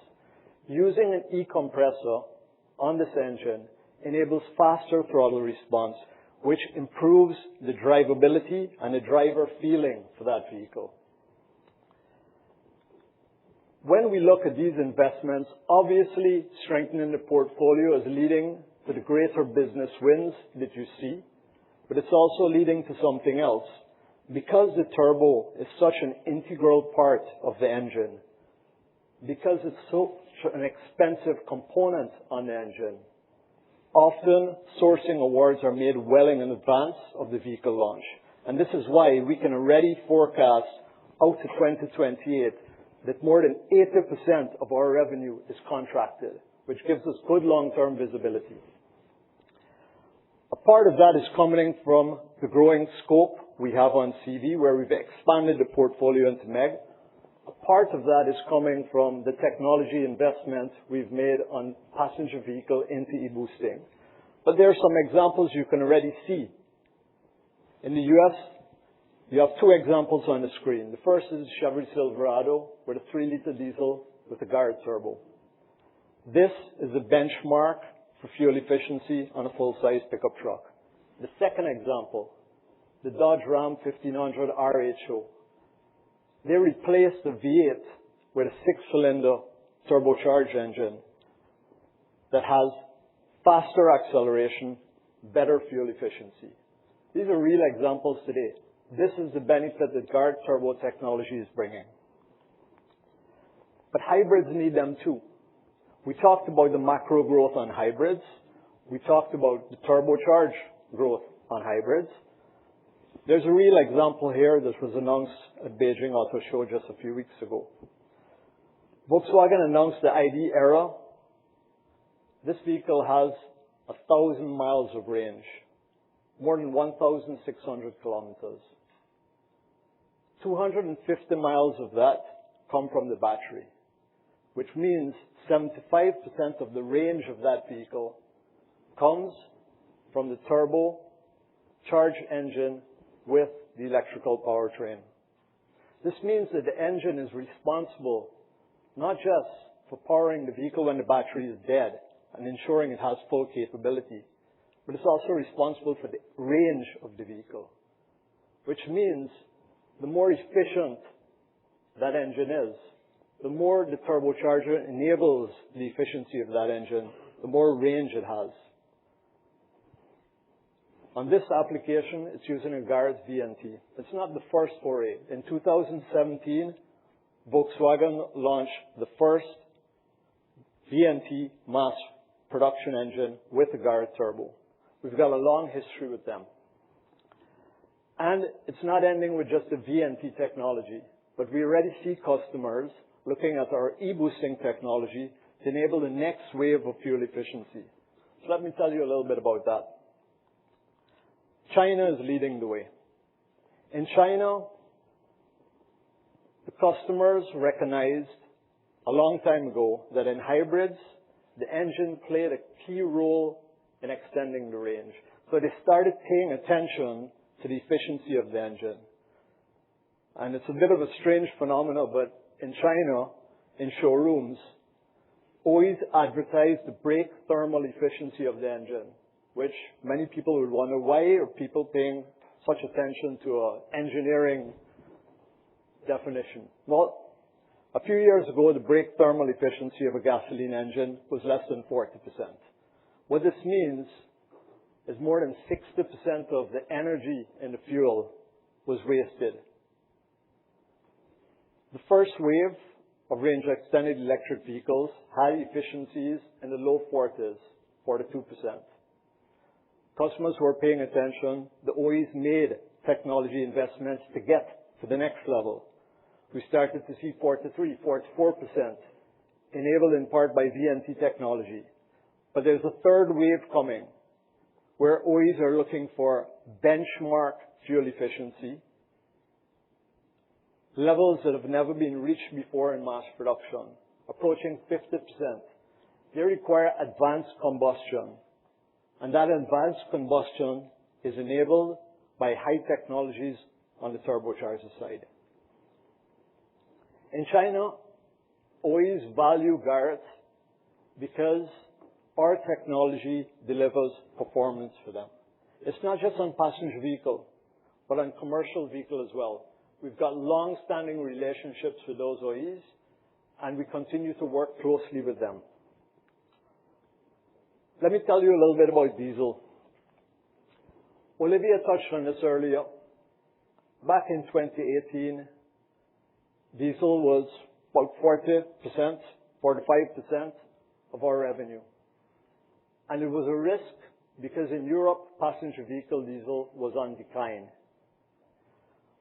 Using an E-Compressor on this engine enables faster throttle response, which improves the drivability and the driver feeling for that vehicle. When we look at these investments, obviously strengthening the portfolio is leading to the greater business wins that you see, but it's also leading to something else. Because the turbo is such an integral part of the engine, because it's such an expensive component on the engine, often sourcing awards are made well in advance of the vehicle launch. And this is why we can already forecast out to 2028 that more than 80% of our revenue is contracted, which gives us good long-term visibility. A part of that is coming from the growing scope we have on CV, where we've expanded the portfolio into MEG. A part of that is coming from the technology investment we've made on passenger vehicle into e-boosting. But there are some examples you can already see. In the US, you have two examples on the screen. The first is Chevy Silverado with a 3-liter diesel with a Garrett turbo. This is a benchmark for fuel efficiency on a full-size pickup truck. The second example, the Dodge Ram 1500 RHO. They replaced the V8 with a 6-cylinder turbocharged engine that has faster acceleration, better fuel efficiency. These are real examples today. This is the benefit that Garrett turbo technology is bringing. But hybrids need them too. We talked about the macro growth on hybrids. We talked about the turbocharged growth on hybrids. There's a real example here that was announced at Beijing Auto Show just a few weeks ago. Volkswagen announced the ID Era. This vehicle has 1,000 miles of range, more than 1,600 kilometers. 250 miles of that come from the battery, which means 75% of the range of that vehicle comes from the turbo-charged engine with the electrical powertrain. This means that the engine is responsible not just for powering the vehicle when the battery is dead and ensuring it has full capability, but it's also responsible for the range of the vehicle, which means the more efficient that engine is, the more the turbocharger enables the efficiency of that engine, the more range it has. On this application, it's using a Garrett VNT. It's not the first foray. In 2017, Volkswagen launched the first VNT mass production engine with a Garrett turbo. We've got a long history with them. And it's not ending with just the VNT technology, but we already see customers looking at our e-boosting technology to enable the next wave of fuel efficiency. So let me tell you a little bit about that. China is leading the way. In China, the customers recognized a long time ago that in hybrids, the engine played a key role in extending the range. So they started paying attention to the efficiency of the engine. And it's a bit of a strange phenomenon, but in China, in showrooms, always advertise the brake thermal efficiency of the engine, which many people would wonder, why are people paying such attention to engineering definition? Well, a few years ago, the brake thermal efficiency of a gasoline engine was less than 40%. What this means is more than 60% of the energy in the fuel was wasted. The first wave of range extended electric vehicles had efficiencies in the low 40s, 42%. Customers who are paying attention, the OEs made technology investments to get to the next level. We started to see 43, 44%, enabled in part by VNT technology. But there's a third wave coming, where OEs are looking for benchmark fuel efficiency, levels that have never been reached before in mass production, approaching 50%. They require advanced combustion. And that advanced combustion is enabled by high technologies on the turbocharger side. In China, OEs value Garrett because our technology delivers performance for them. It's not just on passenger vehicle, but on commercial vehicle as well. We've got long-standing relationships with those OEs, and we continue to work closely with them. Let me tell you a little bit about diesel. Olivia touched on this earlier. Back in 2018, diesel was about 40%, 45% of our revenue. And it was a risk because in Europe, passenger vehicle diesel was on decline.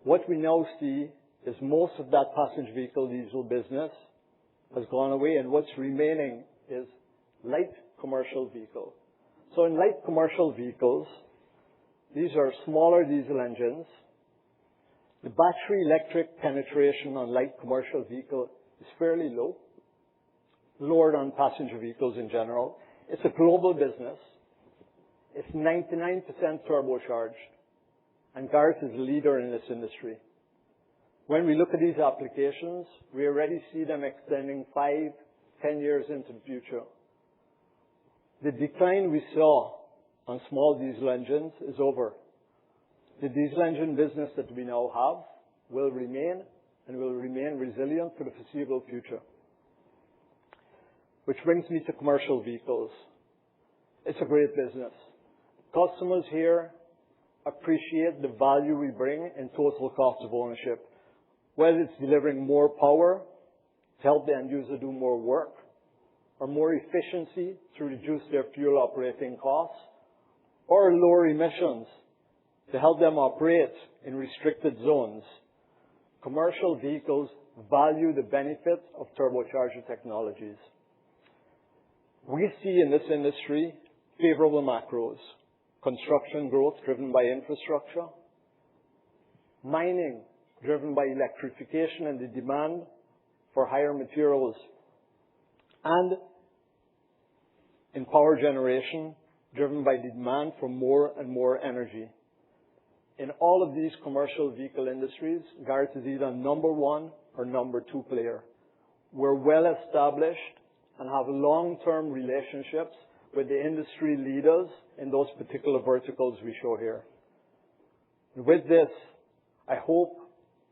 What we now see is most of that passenger vehicle diesel business has gone away, and what's remaining is light commercial vehicle. So in light commercial vehicles, these are smaller diesel engines. The battery electric penetration on light commercial vehicle is fairly low, lower than passenger vehicles in general. It's a global business. It's 99% turbocharged, and Garrett is a leader in this industry. When we look at these applications, we already see them extending 5, 10 years into the future. The decline we saw on small diesel engines is over. The diesel engine business that we now have will remain resilient for the foreseeable future. Which brings me to commercial vehicles. It's a great business. Customers here appreciate the value we bring in total cost of ownership, whether it's delivering more power to help the end user do more work, or more efficiency to reduce their fuel operating costs, or lower emissions to help them operate in restricted zones. Commercial vehicles value the benefits of turbocharger technologies. We see in this industry favorable macros, construction growth driven by infrastructure, mining driven by electrification and the demand for higher materials, and in power generation driven by the demand for more and more energy. In all of these commercial vehicle industries, Garrett is either number 1 or number 2 player. We're well established and have long-term relationships with the industry leaders in those particular verticals we show here. With this, I hope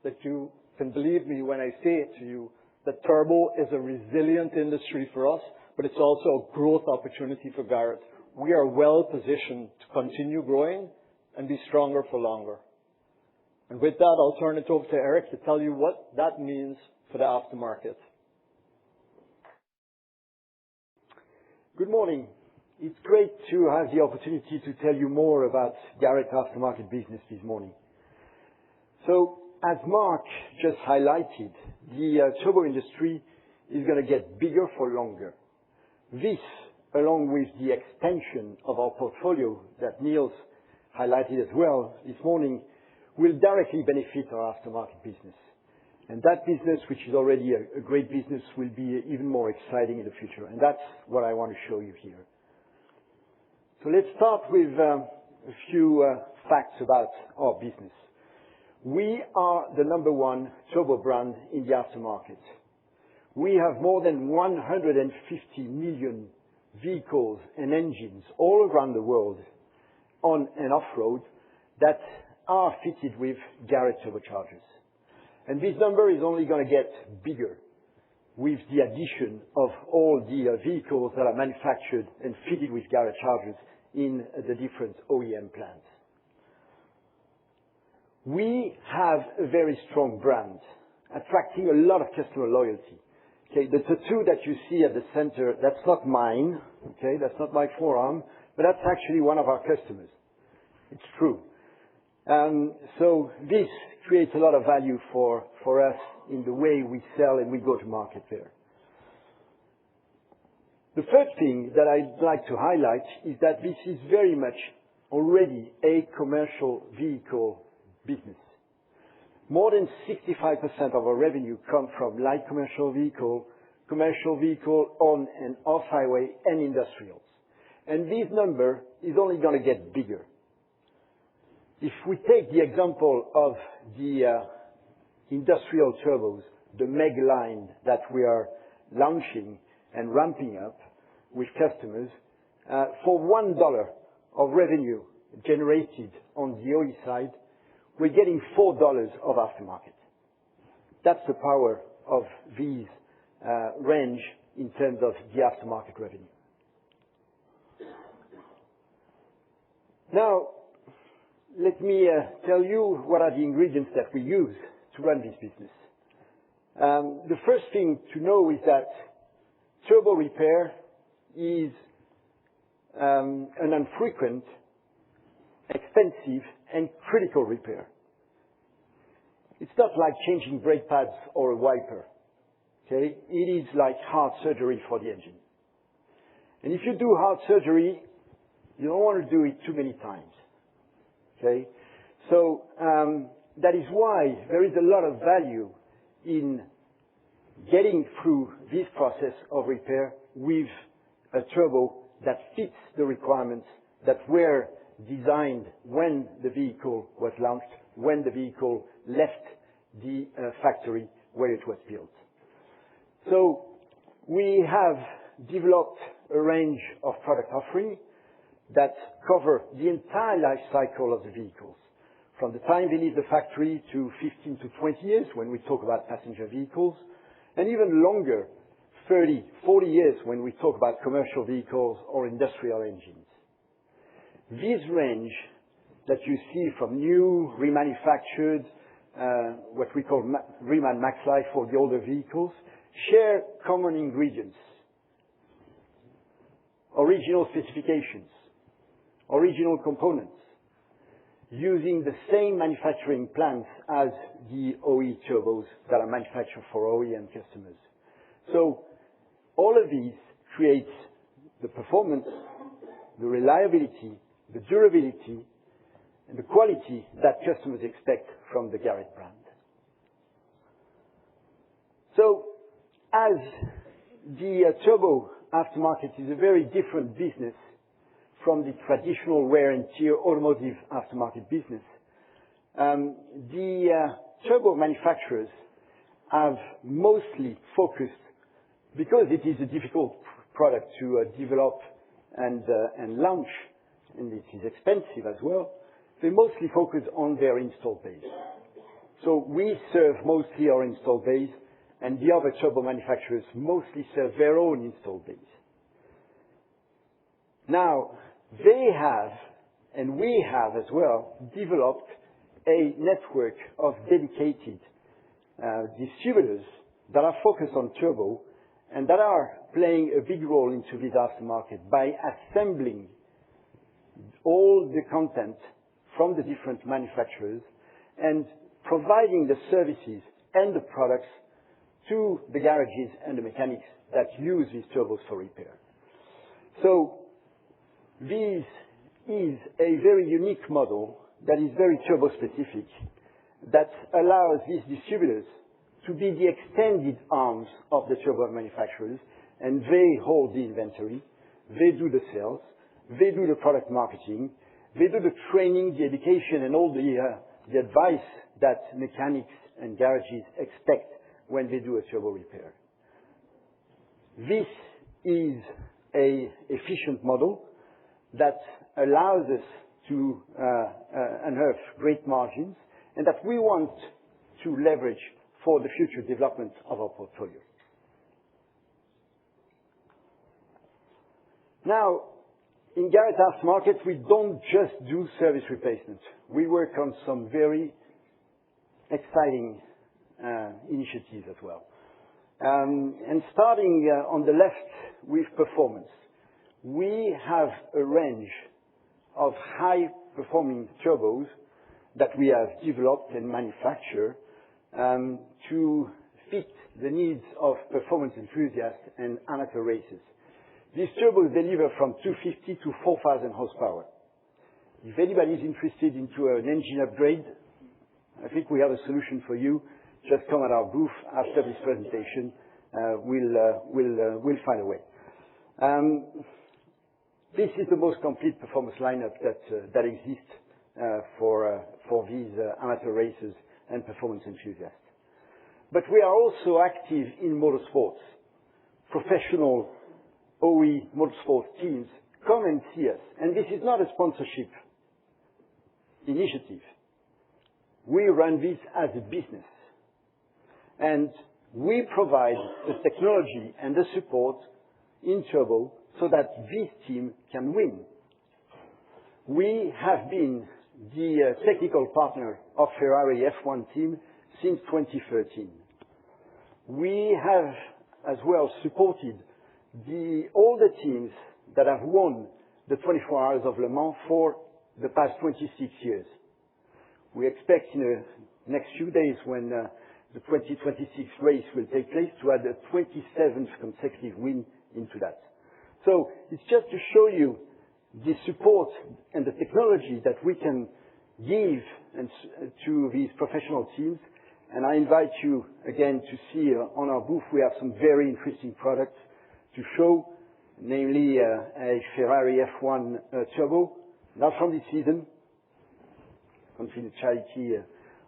that you can believe me when I say to you that turbo is a resilient industry for us, but it's also a growth opportunity for Garrett. We are well positioned to continue growing and be stronger for longer. And with that, I'll turn it over to Eric to tell you what that means for the aftermarket. Good morning. It's great to have the opportunity to tell you more about Garrett's aftermarket business this morning. So, as Mark just highlighted, the turbo industry is going to get bigger for longer. This, along with the extension of our portfolio that Niels highlighted as well this morning, will directly benefit our aftermarket business. And that business, which is already a great business, will be even more exciting in the future. And that's what I want to show you here. So let's start with a few facts about our business. We are the number 1 turbo brand in the aftermarket. We have more than 150 million vehicles and engines all around the world on and off-road that are fitted with Garrett turbochargers. And this number is only going to get bigger with the addition of all the vehicles that are manufactured and fitted with Garrett chargers in the different OEM plants. We have a very strong brand, attracting a lot of customer loyalty. Okay, the tattoo that you see at the center, that's not mine. Okay, that's not my forearm, but that's actually one of our customers. It's true. So this creates a lot of value for us in the way we sell and we go to market there. The third thing that I'd like to highlight is that this is very much already a commercial vehicle business. More than 65% of our revenue come from light commercial vehicle on and off highway, and industrials. And this number is only going to get bigger. If we take the example of the industrial turbos, the Meg line that we are launching and ramping up with customers, for $1 of revenue generated on the OE side, we're getting $4 of aftermarket. That's the power of these range in terms of the aftermarket revenue. Now, let me tell you what are the ingredients that we use to run this business. The first thing to know is that turbo repair is an infrequent, expensive, and critical repair. It's not like changing brake pads or a wiper. Okay? It is like heart surgery for the engine. And if you do heart surgery, you don't want to do it too many times. Okay? So that is why there is a lot of value in getting through this process of repair with a turbo that fits the requirements that were designed when the vehicle was launched, when the vehicle left the factory where it was built. So we have developed a range of product offering that cover the entire life cycle of the vehicles, from the time they leave the factory to 15 to 20 years when we talk about passenger vehicles, and even longer, 30, 40 years when we talk about commercial vehicles or industrial engines. This range that you see from new, remanufactured, what we call Reman Max Life for the older vehicles, share common ingredients, original specifications, original components, using the same manufacturing plants as the OE turbos that are manufactured for OEM customers. So all of these create the performance, the reliability, the durability, and the quality that customers expect from the Garrett brand. So as the turbo aftermarket is a very different business from the traditional wear and tear automotive aftermarket business, the turbo manufacturers have mostly focused, because it is a difficult product to develop and launch, and it is expensive as well, they mostly focus on their install base. So we serve mostly our install base, and the other turbo manufacturers mostly serve their own install base. Now, they have, and we have as well, developed a network of dedicated distributors that are focused on turbo and that are playing a big role into this aftermarket by assembling all the content from the different manufacturers and providing the services and the products to the garages and the mechanics that use these turbos for repair. So this is a very unique model that is very turbo specific, that allows these distributors to be the extended arms of the turbo manufacturers, and they hold the inventory, they do the sales, they do the product marketing, they do the training, the education, and all the advice that mechanics and garages expect when they do a turbo repair. This is an efficient model that allows us to unearth great margins and that we want to leverage for the future development of our portfolio. Now, in Garrett Aftermarket, we don't just do service replacement. We work on some very exciting initiatives as well. And starting on the left with performance, we have a range of high-performing turbos that we have developed and manufactured to fit the needs of performance enthusiasts and amateur racers. These turbos deliver from 250 to 4,000 horsepower. If anybody is interested into an engine upgrade, I think we have a solution for you. Just come at our booth after this presentation. We'll find a way. This is the most complete performance lineup that exists for these amateur racers and performance enthusiasts. But we are also active in motorsports. Professional OE motorsports teams come and see us, and this is not a sponsorship initiative. We run this as a business, and we provide the technology and the support in turbo so that this team can win. We have been the technical partner of Ferrari F1 team since 2013. We have as well supported all the teams that have won the 24 Hours of Le Mans for the past 26 years. We expect in the next few days when the 2026 race will take place to add a 27th consecutive win into that. So it's just to show you the support and the technology that we can give to these professional teams. And I invite you again to see on our booth, we have some very interesting products to show, namely a Ferrari F1 Turbo, not from this season. Confidentiality,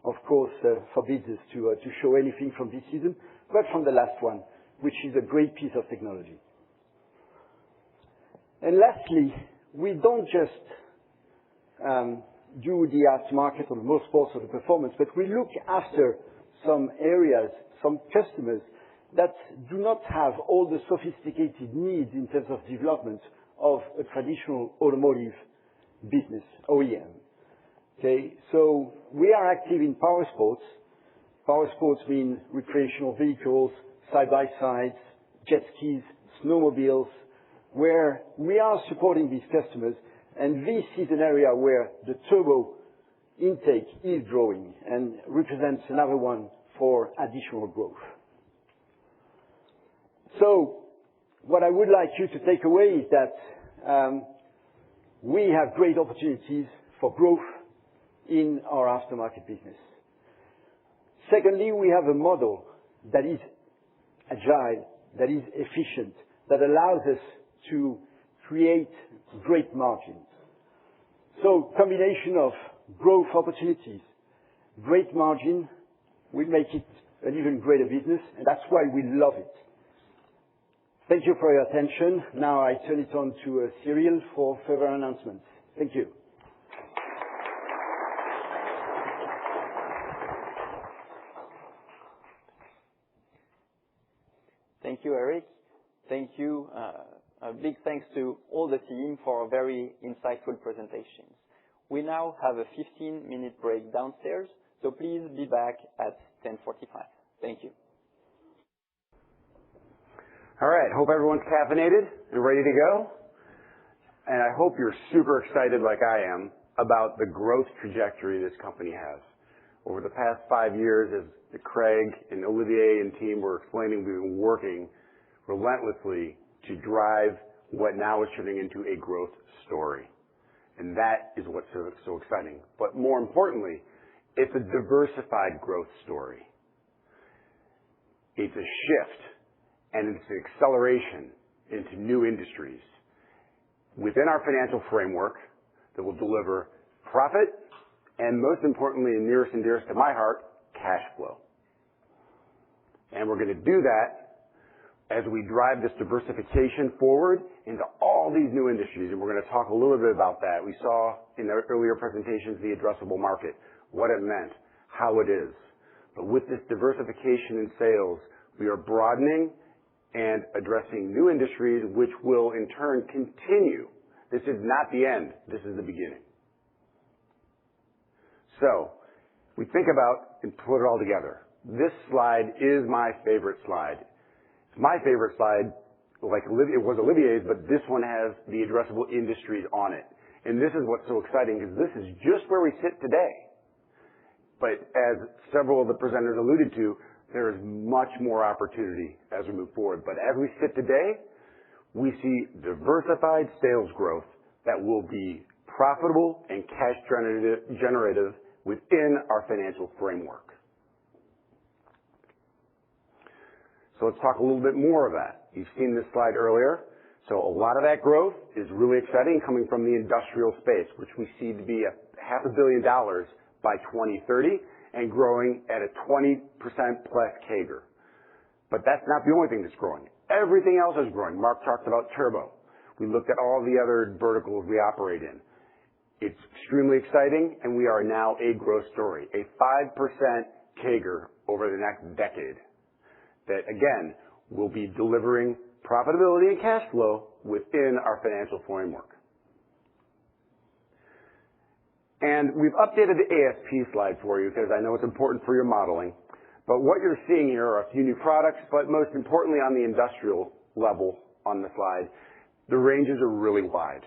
of course, forbids us to show anything from this season, but from the last one, which is a great piece of technology. And lastly, we don't just do the aftermarket or the motorsports or the performance, but we look after some areas, some customers that do not have all the sophisticated needs in terms of development of a traditional automotive business, OEM. Okay, so we are active in power sports. Power sports mean recreational vehicles, side-by-sides, jet skis, snowmobiles, where we are supporting these customers, and this is an area where the turbo intake is growing and represents another one for additional growth. So what I would like you to take away is that we have great opportunities for growth in our aftermarket business. Secondly, we have a model that is agile, that is efficient, that allows us to create great margins. So combination of growth opportunities, great margin, will make it an even greater business, and that's why we love it. Thank you for your attention. Now I turn it on to Cyril for further announcements. Thank you. Thank you, Eric. Thank you. A big thanks to all the team for a very insightful presentations. We now have a 15-minute break downstairs, so please be back at 10:45. Thank you. All right. Hope everyone's caffeinated and ready to go. And I hope you're super excited like I am about the growth trajectory this company has. Over the past 5 years, as Craig and Olivier and team were explaining, we've been working relentlessly to drive what now is turning into a growth story. And that is what's so exciting. But more importantly, it's a diversified growth story. It's a shift and it's an acceleration into new industries within our financial framework that will deliver profit and, most importantly, and nearest and dearest to my heart, cash flow. And we're going to do that as we drive this diversification forward into all these new industries. And we're going to talk a little bit about that. We saw in the earlier presentations the addressable market, what it meant, how it is. But with this diversification in sales, we are broadening and addressing new industries, which will in turn continue. This is not the end. This is the beginning. So we think about and put it all together. This slide is my favorite slide. It's my favorite slide, like it was Olivier's, but this one has the addressable industries on it. And this is what's so exciting, because this is just where we sit today. But as several of the presenters alluded to, there is much more opportunity as we move forward. But as we sit today, we see diversified sales growth that will be profitable and cash generative within our financial framework. So let's talk a little bit more of that. You've seen this slide earlier. So a lot of that growth is really exciting, coming from the industrial space, which we see to be $500 million by 2030 and growing at a 20% plus CAGR. But that's not the only thing that's growing. Everything else is growing. Mark talked about turbo. We looked at all the other verticals we operate in. It's extremely exciting, and we are now a growth story, a 5% CAGR over the next decade that, again, will be delivering profitability and cash flow within our financial framework. And we've updated the ASP slide for you because I know it's important for your modeling. But what you're seeing here are a few new products, but most importantly on the industrial level on the slide, the ranges are really wide.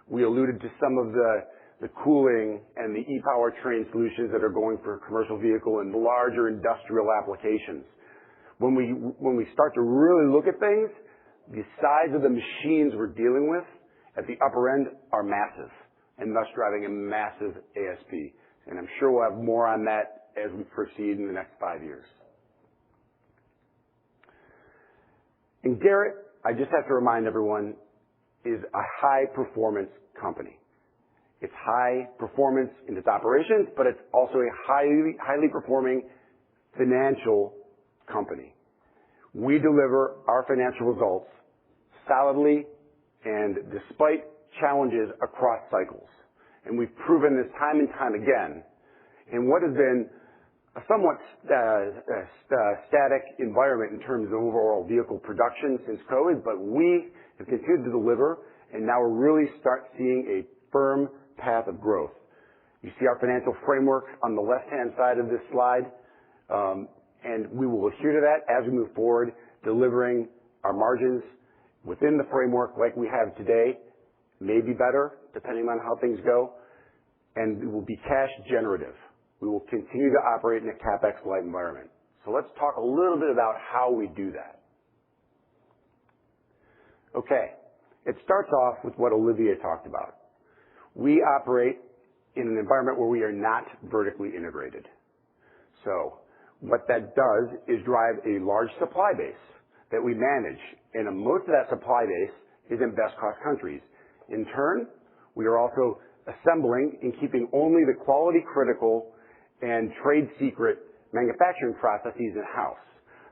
We alluded to some of the cooling and the e-powertrain solutions that are going for commercial vehicle and larger industrial applications. When we start to really look at things, the size of the machines we're dealing with at the upper end are massive. and thus driving a massive ASP. And I'm sure we'll have more on that as we proceed in the next 5 years. And Garrett, I just have to remind everyone, is a high-performance company. It's high performance in its operations, but it's also a highly performing financial company. We deliver our financial results solidly and despite challenges across cycles. And we've proven this time and time again in what has been a somewhat static environment in terms of overall vehicle production since COVID, but we have continued to deliver, and now we're really seeing a firm path of growth. You see our financial framework on the left-hand side of this slide, and we will adhere to that as we move forward, delivering our margins within the framework like we have today, maybe better, depending on how things go, and we will be cash generative. We will continue to operate in a CapEx-light environment. So let's talk a little bit about how we do that. Okay, it starts off with what Olivier talked about. We operate in an environment where we are not vertically integrated. So what that does is drive a large supply base that we manage, and most of that supply base is in best cost countries. In turn, we are also assembling and keeping only the quality critical and trade secret manufacturing processes in-house.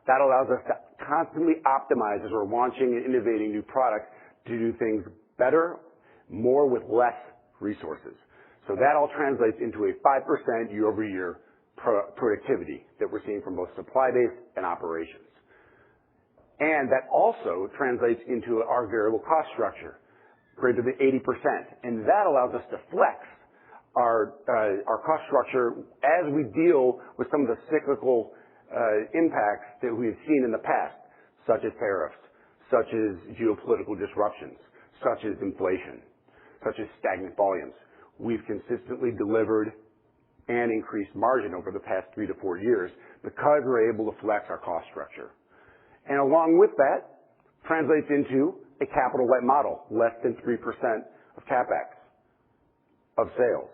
That allows us to constantly optimize as we're launching and innovating new products to do things better, more with less resources. So that all translates into a 5% year-over-year productivity that we're seeing from both supply base and operations. And that also translates into our variable cost structure, greater than 80%. And that allows us to flex our cost structure as we deal with some of the cyclical impacts that we've seen in the past, such as tariffs, such as geopolitical disruptions, such as inflation, such as stagnant volumes. We've consistently delivered and increased margin over the past 3 to 4 years because we're able to flex our cost structure. And along with that, translates into a capital-light model, less than 3% of CapEx of sales.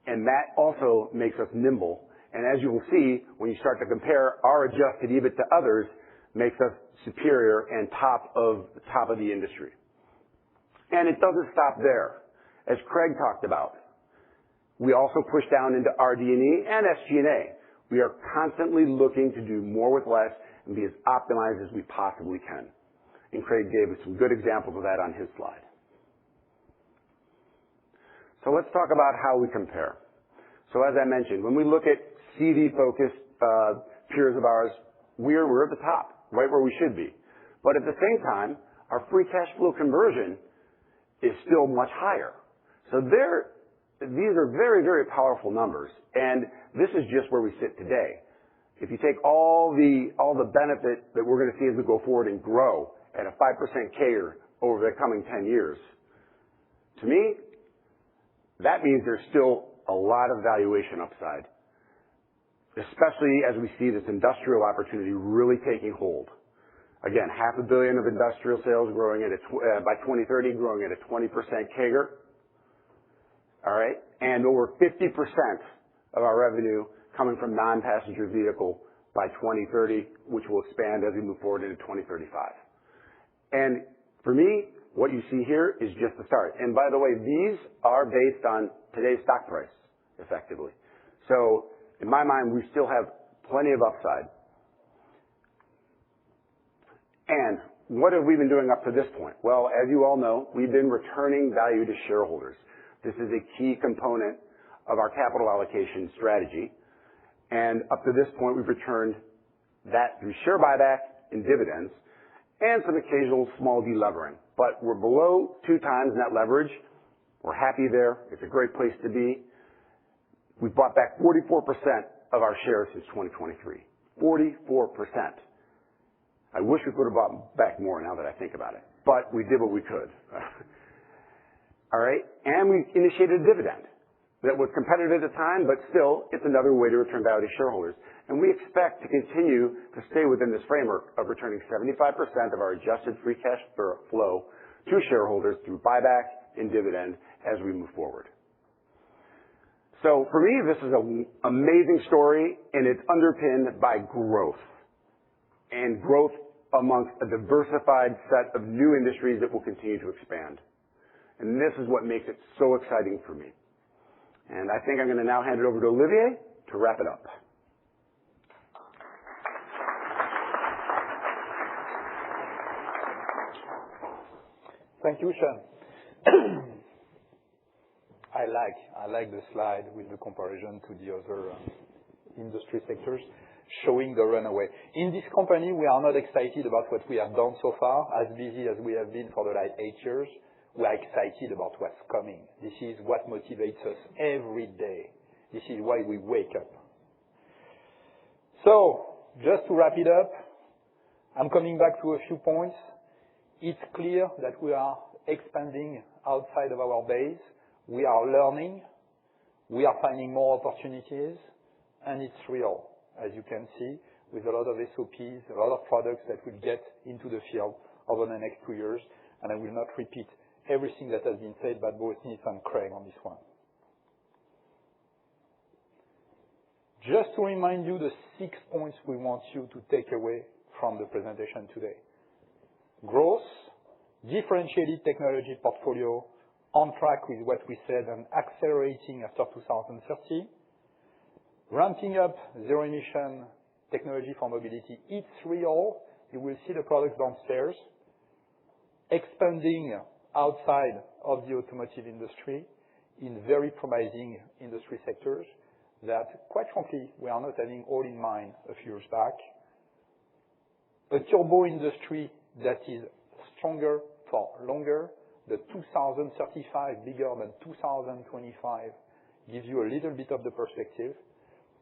And that also makes us nimble. And as you will see, when you start to compare our adjusted EBIT to others, makes us superior and top of the industry. And it doesn't stop there. As Craig talked about, we also push down into RD&E and SG&A. We are constantly looking to do more with less and be as optimized as we possibly can. And Craig gave us some good examples of that on his slide. So let's talk about how we compare. So as I mentioned, when we look at CV-focused peers of ours, we're at the top, right where we should be. But at the same time, our free cash flow conversion is still much higher. So these are very, very powerful numbers, and this is just where we sit today. If you take all the benefit that we're going to see as we go forward and grow at a 5% CAGR over the coming 10 years, to me, that means there's still a lot of valuation upside, especially as we see this industrial opportunity really taking hold. Again, $500 million of industrial sales growing by 2030, growing at a 20% CAGR. All right, and over 50% of our revenue coming from non-passenger vehicle by 2030, which will expand as we move forward into 2035. And for me, what you see here is just the start. And by the way, these are based on today's stock price, effectively. So in my mind, we still have plenty of upside. And what have we been doing up to this point? Well, as you all know, we've been returning value to shareholders. This is a key component of our capital allocation strategy. And up to this point, we've returned that through share buyback and dividends and some occasional small delevering. But we're below 2 times net leverage. We're happy there. It's a great place to be. We've bought back 44% of our shares since 2023. 44%. I wish we could have bought back more now that I think about it. But we did what we could. All right? And we initiated a dividend that was competitive at the time, but still, it's another way to return value to shareholders. And we expect to continue to stay within this framework of returning 75% of our adjusted free cash flow to shareholders through buyback and dividend as we move forward. So for me, this is an amazing story, and it's underpinned by growth, and growth amongst a diversified set of new industries that will continue to expand. And this is what makes it so exciting for me. And I think I'm going to now hand it over to Olivier to wrap it up. Thank you, Sean. I like the slide with the comparison to the other industry sectors showing the runaway. In this company, we are not excited about what we have done so far, as busy as we have been for the last 8 years. We are excited about what's coming. This is what motivates us every day. This is why we wake up. So, just to wrap it up, I'm coming back to a few points. It's clear that we are expanding outside of our base. We are learning. We are finding more opportunities, and it's real, as you can see, with a lot of SOPs, a lot of products that will get into the field over the next 2 years, and I will not repeat everything that has been said by both Nils and Craig on this one. Just to remind you the 6 points we want you to take away from the presentation today. Growth, differentiated technology portfolio, on track with what we said and accelerating after 2030. Ramping up zero-emission technology for mobility. It's real. You will see the products downstairs. Expanding outside of the automotive industry in very promising industry sectors that, quite frankly, we are not having all in mind a few years back. A turbo industry that is stronger for longer. The 2035 bigger than 2025 gives you a little bit of the perspective,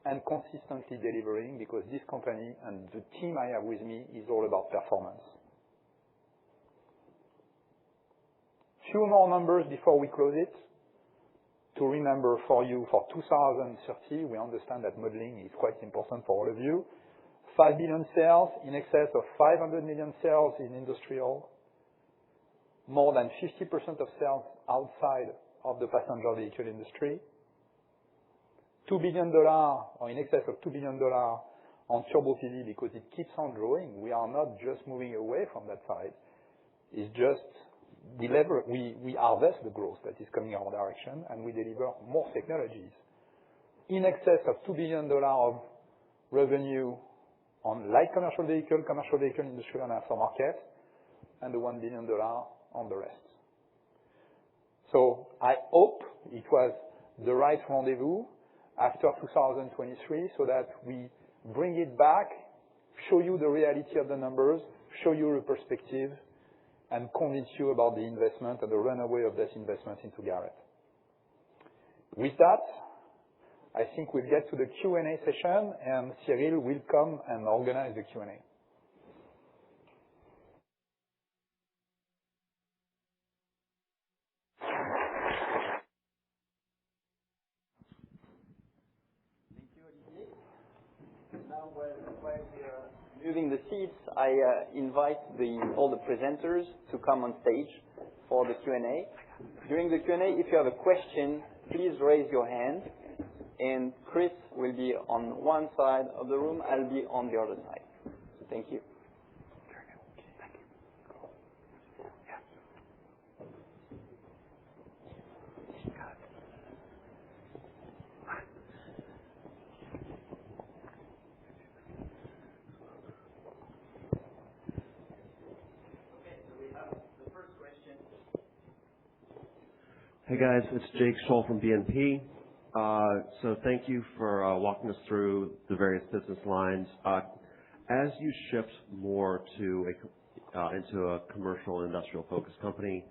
and consistently delivering, because this company and the team I have with me is all about performance. Few more numbers before we close it. To remember for you, for 2030, we understand that modeling is quite important for all of you. 5 billion sales, in excess of 500 million sales in industrial, more than 50% of sales outside of the passenger vehicle industry, $2 billion, or in excess of $2 billion on turbo PV, because it keeps on growing. We are not just moving away from that side. It's just we harvest the growth that is coming our direction, and we deliver more technologies. In excess of $2 billion of revenue on light commercial vehicle industry and aftermarket, and the $1 billion on the rest. So I hope it was the right rendezvous after 2023, so that we bring it back, show you the reality of the numbers, show you the perspective, and convince you about the investment and the runaway of that investment into Garrett. With that, I think we'll get to the Q&A session, and Cyril will come and organize the Q&A. While we are moving the seats, I invite all the presenters to come on stage for the Q&A. During the Q&A, if you have a question, please raise your hand, and Chris will be on one side of the room, I'll be on the other side. Thank you. Hey guys, it's Jake Scholl from BNP. So thank you for walking us through the various business lines. As you shift more to into a commercial and industrial focused company,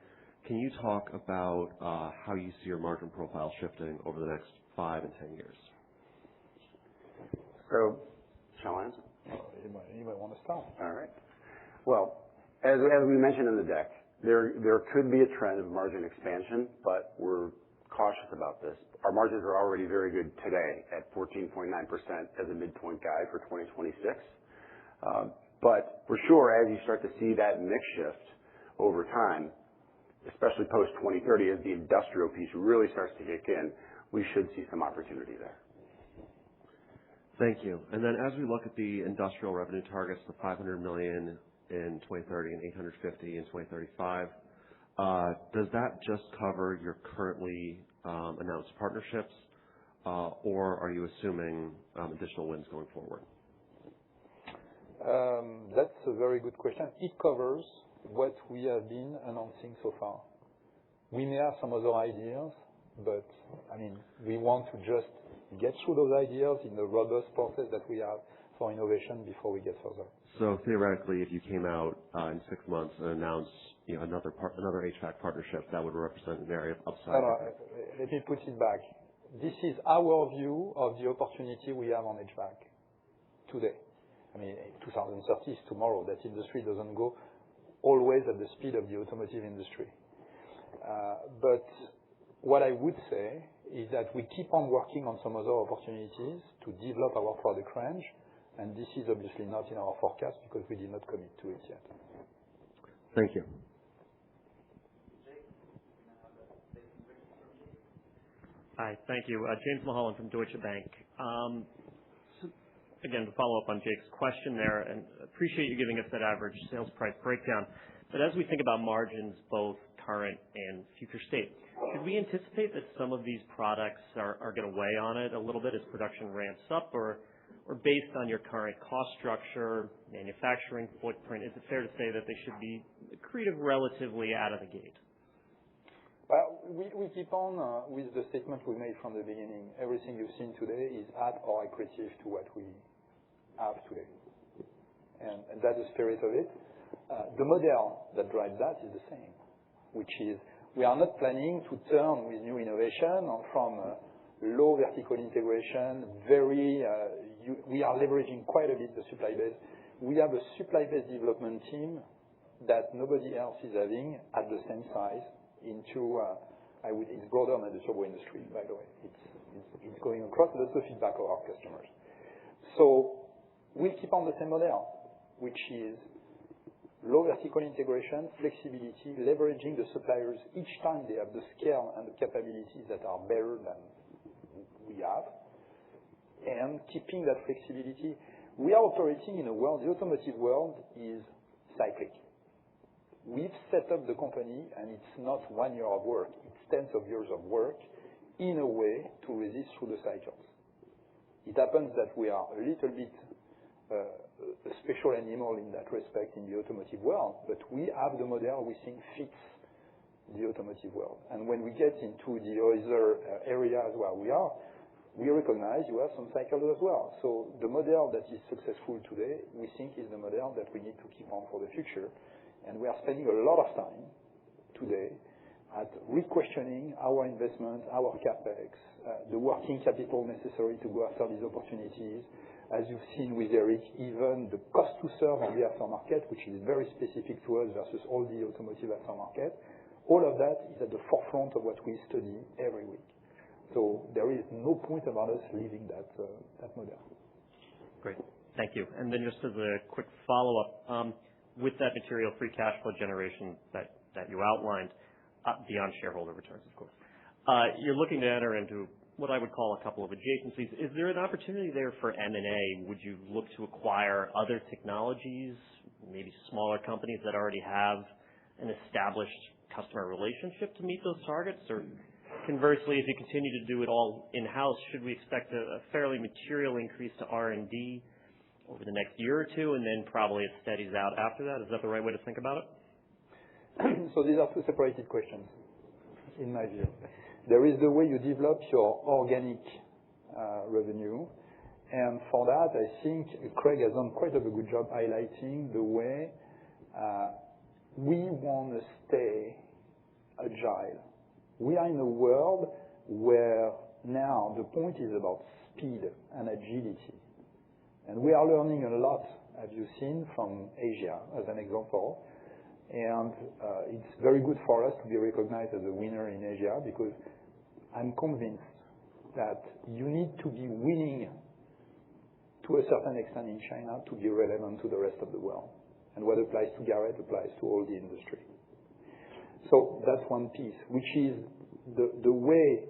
can you talk about how you see your margin profile shifting over the next 5 and 10 years? So, shall I answer? You might want to start. All right. Well, as we mentioned in the deck, there could be a trend of margin expansion, but we're cautious about this. Our margins are already very good today at 14.9% as a midpoint guide for 2026. But for sure, as you start to see that mix shift over time, especially post 2030, as the industrial piece really starts to kick in, we should see some opportunity there. Thank you. And then as we look at the industrial revenue targets, the $500 million in 2030 and $850 in 2035, does that just cover your currently announced partnerships, or are you assuming additional wins going forward? That's a very good question. It covers what we have been announcing so far. We may have some other ideas, but we want to just get through those ideas in the robust process that we have for innovation before we get further. So theoretically, if you came out in 6 months and announced another HVAC partnership, that would represent an area of upside. Let me put it back. This is our view of the opportunity we have on HVAC today. 2030 is tomorrow. That industry doesn't go always at the speed of the automotive industry. But what I would say is that we keep on working on some other opportunities to develop our product range, and this is obviously not in our forecast because we did not commit to it yet. Thank you. Hi, thank you. James Mulholland from Deutsche Bank. Again, to follow up on Jake's question there, and appreciate you giving us that average sales price breakdown. But as we think about margins, both current and future state, should we anticipate that some of these products are going to weigh on it a little bit as production ramps up, or based on your current cost structure, manufacturing footprint, is it fair to say that they should be accretive relatively out of the gate? Well, we keep on with the statement we made from the beginning. Everything you've seen today is at or accretive to what we have today. And that's the spirit of it. The model that drives that is the same, which is we are not planning to turn with new innovation from low vertical integration. We are leveraging quite a bit the supply base. We have a supply-based development team that nobody else is having at the same size into, it's broader than the turbo industry, by the way. It's going across. That's the feedback of our customers. So we keep on the same model, which is low vertical integration, flexibility, leveraging the suppliers each time they have the scale and the capabilities that are better than we have, and keeping that flexibility. We are operating in a world, the automotive world is cyclic. We've set up the company, and it's not 1 year of work, it's tens of years of work in a way to resist through the cycles. It happens that we are a little bit a special animal in that respect in the automotive world, but we have the model we think fits the automotive world. And when we get into the other areas where we are, we recognize you have some cycles as well. So the model that is successful today, we think is the model that we need to keep on for the future. And we are spending a lot of time today at re-questioning our investment, our CapEx, the working capital necessary to go after these opportunities. As you've seen with Eric, even the cost to serve on the aftermarket, which is very specific to us versus all the automotive aftermarket, all of that is at the forefront of what we study every week. So there is no point about us leaving that model. Great. Thank you. And then just as a quick follow-up, with that material free cash flow generation that you outlined, beyond shareholder returns, of course, you're looking to enter into what I would call a couple of adjacencies. Is there an opportunity there for M&A? Would you look to acquire other technologies, maybe smaller companies that already have an established customer relationship to meet those targets? Or conversely, if you continue to do it all in-house, should we expect a fairly material increase to R&D over the next year or two, and then probably it steadies out after that? Is that the right way to think about it? So these are two separated questions, in my view. There is the way you develop your organic revenue, and for that, I think Craig has done quite a good job highlighting the way we want to stay agile. We are in a world where now the point is about speed and agility. And we are learning a lot, as you've seen, from Asia, as an example. And it's very good for us to be recognized as a winner in Asia, because I'm convinced that you need to be winning to a certain extent in China to be relevant to the rest of the world. And what applies to Garrett applies to all the industry. So that's one piece, which is the way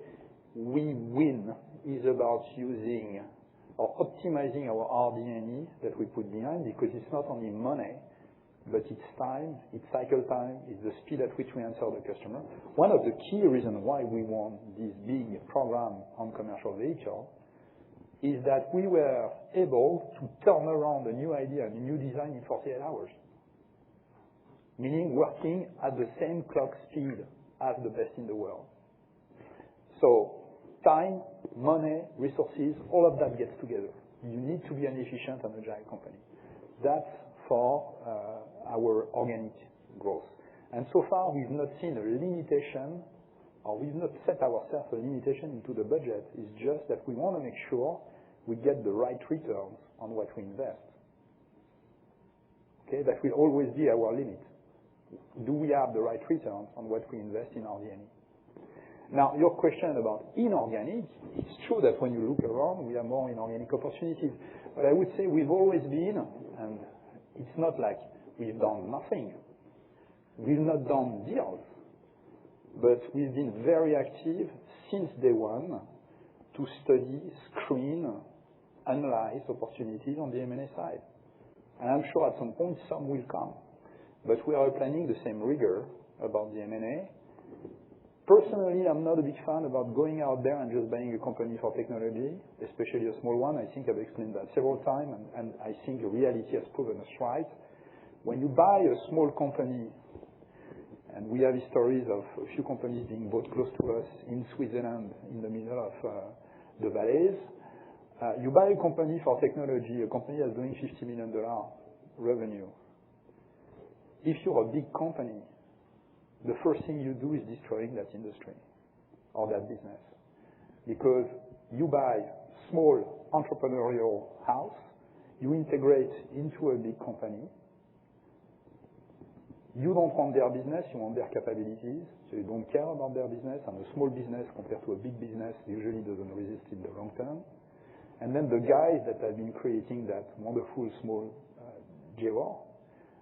we win is about using or optimizing our RD&E that we put behind, because it's not only money, but it's time, it's cycle time, it's the speed at which we answer the customer. One of the key reasons why we won this big program on commercial vehicle is that we were able to turn around a new idea and a new design in 48 hours. Meaning working at the same clock speed as the best in the world. So time, money, resources, all of that gets together. You need to be an efficient and agile company. That's for our organic growth. And so far, we've not seen a limitation, or we've not set ourselves a limitation into the budget. It's just that we want to make sure we get the right returns on what we invest. Okay, that will always be our limit. Do we have the right returns on what we invest in RD&E? Now, your question about inorganic, it's true that when you look around, we have more inorganic opportunities. But I would say we've always been, and it's not like we've done nothing. We've not done deals, but we've been very active since day one to study, screen, analyze opportunities on the M&A side. And I'm sure at some point some will come. But we are applying the same rigor about the M&A. Personally, I'm not a big fan about going out there and just buying a company for technology, especially a small one. I think I've explained that several times, and I think reality has proven us right. When you buy a small company, and we have stories of a few companies being bought close to us in Switzerland, in the middle of the valleys, you buy a company for technology, a company that's doing $50 million revenue. If you're a big company, the first thing you do is destroying that industry or that business. Because you buy small entrepreneurial house, you integrate into a big company. You don't want their business, you want their capabilities, so you don't care about their business, and a small business compared to a big business usually doesn't resist in the long term. And then the guys that have been creating that wonderful small JR,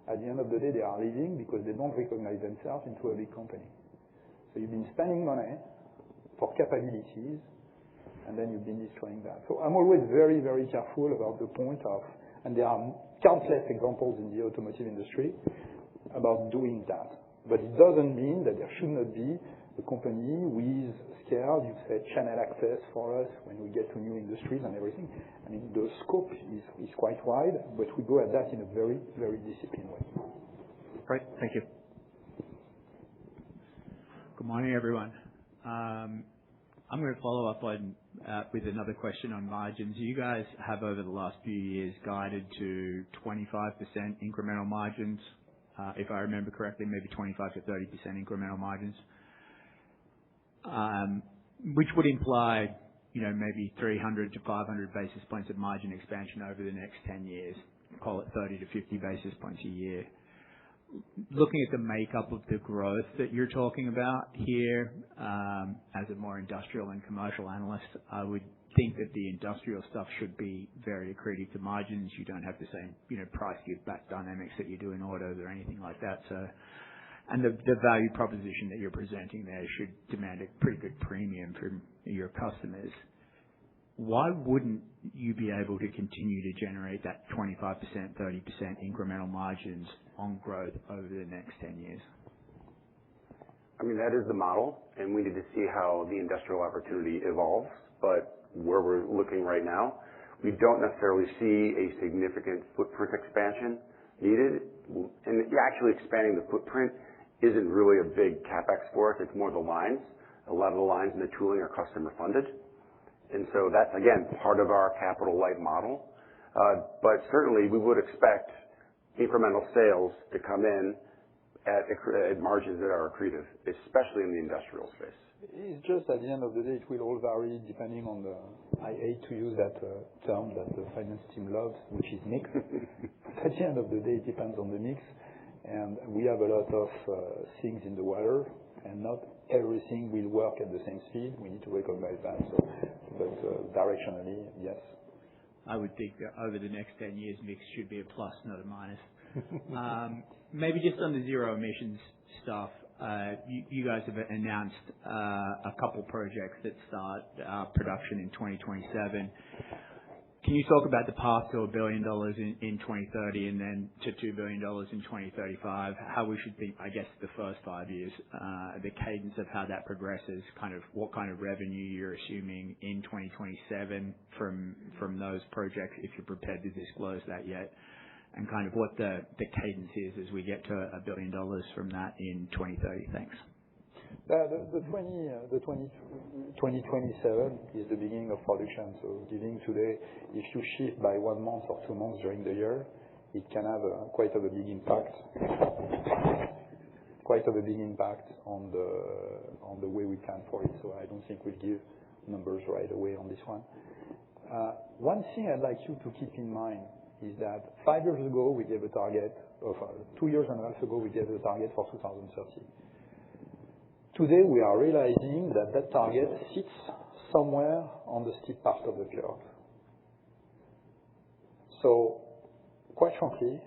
at the end of the day, they are leaving because they don't recognize themselves into a big company. So you've been spending money for capabilities, and then you've been destroying that. So I'm always very, very careful about the point of, and there are countless examples in the automotive industry about doing that. But it doesn't mean that there should not be a company with scale, you said channel access for us when we get to new industries and everything. I mean, the scope is quite wide, but we go at that in a very, very disciplined way. Great. Thank you. Good morning, everyone. I'm going to follow up on with another question on margins. You guys have, over the last few years, guided to 25% incremental margins, if I remember correctly, maybe 25 to 30% incremental margins, which would imply, maybe 300 to 500 basis points of margin expansion over the next 10 years. Call it 30 to 50 basis points a year. Looking at the makeup of the growth that you're talking about here, as a more industrial and commercial analyst, I would think that the industrial stuff should be very accretive to margins. You don't have the same, price give back dynamics that you do in autos or anything like that. So, and the value proposition that you're presenting there should demand a pretty good premium from your customers. Why wouldn't you be able to continue to generate that 25%, 30% incremental margins on growth over the next 10 years? I mean, that is the model, and we need to see how the industrial opportunity evolves. But where we're looking right now, we don't necessarily see a significant footprint expansion needed. And actually expanding the footprint isn't really a big CapEx for us. It's more the lines. A lot of the lines and the tooling are customer funded. And so that's, again, part of our capital light model. But certainly we would expect incremental sales to come in at margins that are accretive, especially in the industrial space. It's just at the end of the day, it will all vary depending on the, I hate to use that term that the finance team loves, which is mix. At the end of the day, it depends on the mix. And we have a lot of things in the water, and not everything will work at the same speed. We need to recognize that. So, but directionally, yes. I would think that over the next 10 years, mix should be a plus, not a minus. Maybe just on the zero emissions stuff. You guys have announced a couple projects that start production in 2027. Can you talk about the path to $1 billion in 2030 and then to $2 billion in 2035? How we should think, I guess, the first 5 years, the cadence of how that progresses, kind of what kind of revenue you're assuming in 2027 from those projects, if you're prepared to disclose that yet, and kind of what the cadence is as we get to $1 billion from that in 2030. Thanks. The 2027 is the beginning of production. Giving today, if you shift by 1 month or 2 months during the year, it can have quite a big impact on the way we plan for it. I don't think we'll give numbers right away on this one. One thing I'd like you to keep in mind is that 5 years ago, we gave a target of 2 years and a half ago, we gave a target for 2030. Today, we are realizing that target sits somewhere on the steep part of the curve. Quite frankly,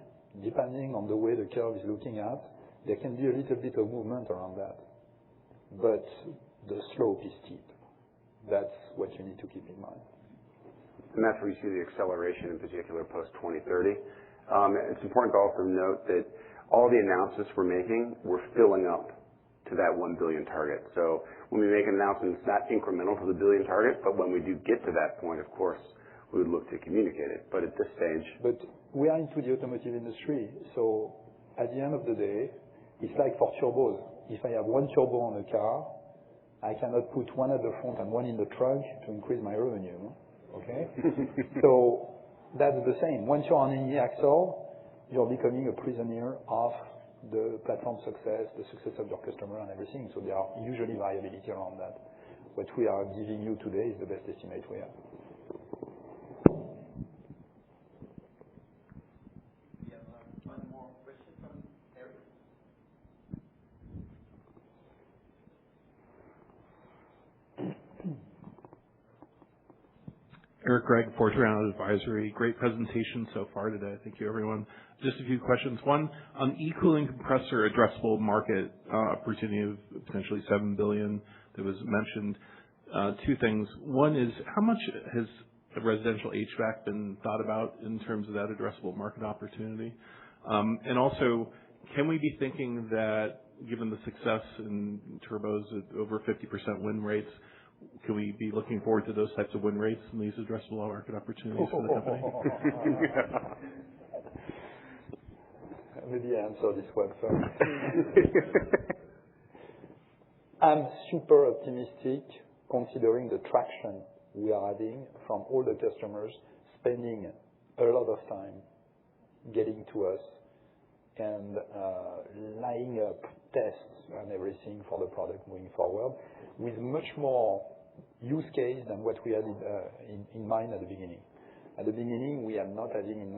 depending on the way the curve is looking at, there can be a little bit of movement around that. But the slope is steep. That's what you need to keep in mind. And that's where you see the acceleration, in particular, post-2030. It's important to also note that all the announcements we're making, we're filling up to that $1 billion target. So when we make an announcement, it's not incremental to the $1 billion target, but when we do get to that point, of course, we would look to communicate it. But at this stage... But we are into the automotive industry, so at the end of the day, it's like for turbos. If I have 1 turbo on a car, I cannot put 1 at the front and 1 in the trunk to increase my revenue. Okay? So that's the same. Once you're on any axle, you're becoming a prisoner of the platform success, the success of your customer and everything. So there are usually variability around that. What we are giving you today is the best estimate we have. We have one more question from Eric. Eric Gregg, Fortran Advisory. Great presentation so far today. Thank you, everyone. Just a few questions. One, on e-cooling compressor addressable market opportunity of potentially $7 billion that was mentioned. 2 things. One is, how much has residential HVAC been thought about in terms of that addressable market opportunity? And also, can we be thinking that given the success in turbos at over 50% win rates, can we be looking forward to those types of win rates in these addressable market opportunities for the company? Maybe I answer this one first. I'm super optimistic considering the traction we are having from all the customers spending a lot of time getting to us and lining up tests and everything for the product moving forward with much more use case than what we had in mind at the beginning. At the beginning, we are not having in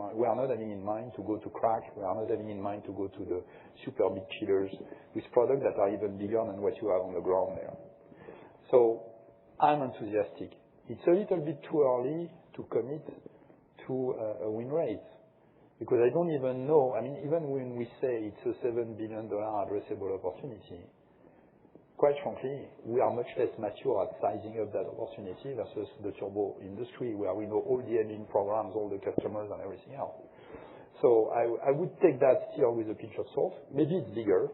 mind to go to crack. We are not having in mind to go to the super big chillers with products that are even bigger than what you have on the ground there. So I'm enthusiastic. It's a little bit too early to commit to a win rate because I don't even know. I mean, even when we say it's a $7 billion addressable opportunity, quite frankly, we are much less mature at sizing up that opportunity versus the turbo industry, where we know all the admin programs, all the customers, and everything else. So I would take that still with a pinch of salt. Maybe it's bigger.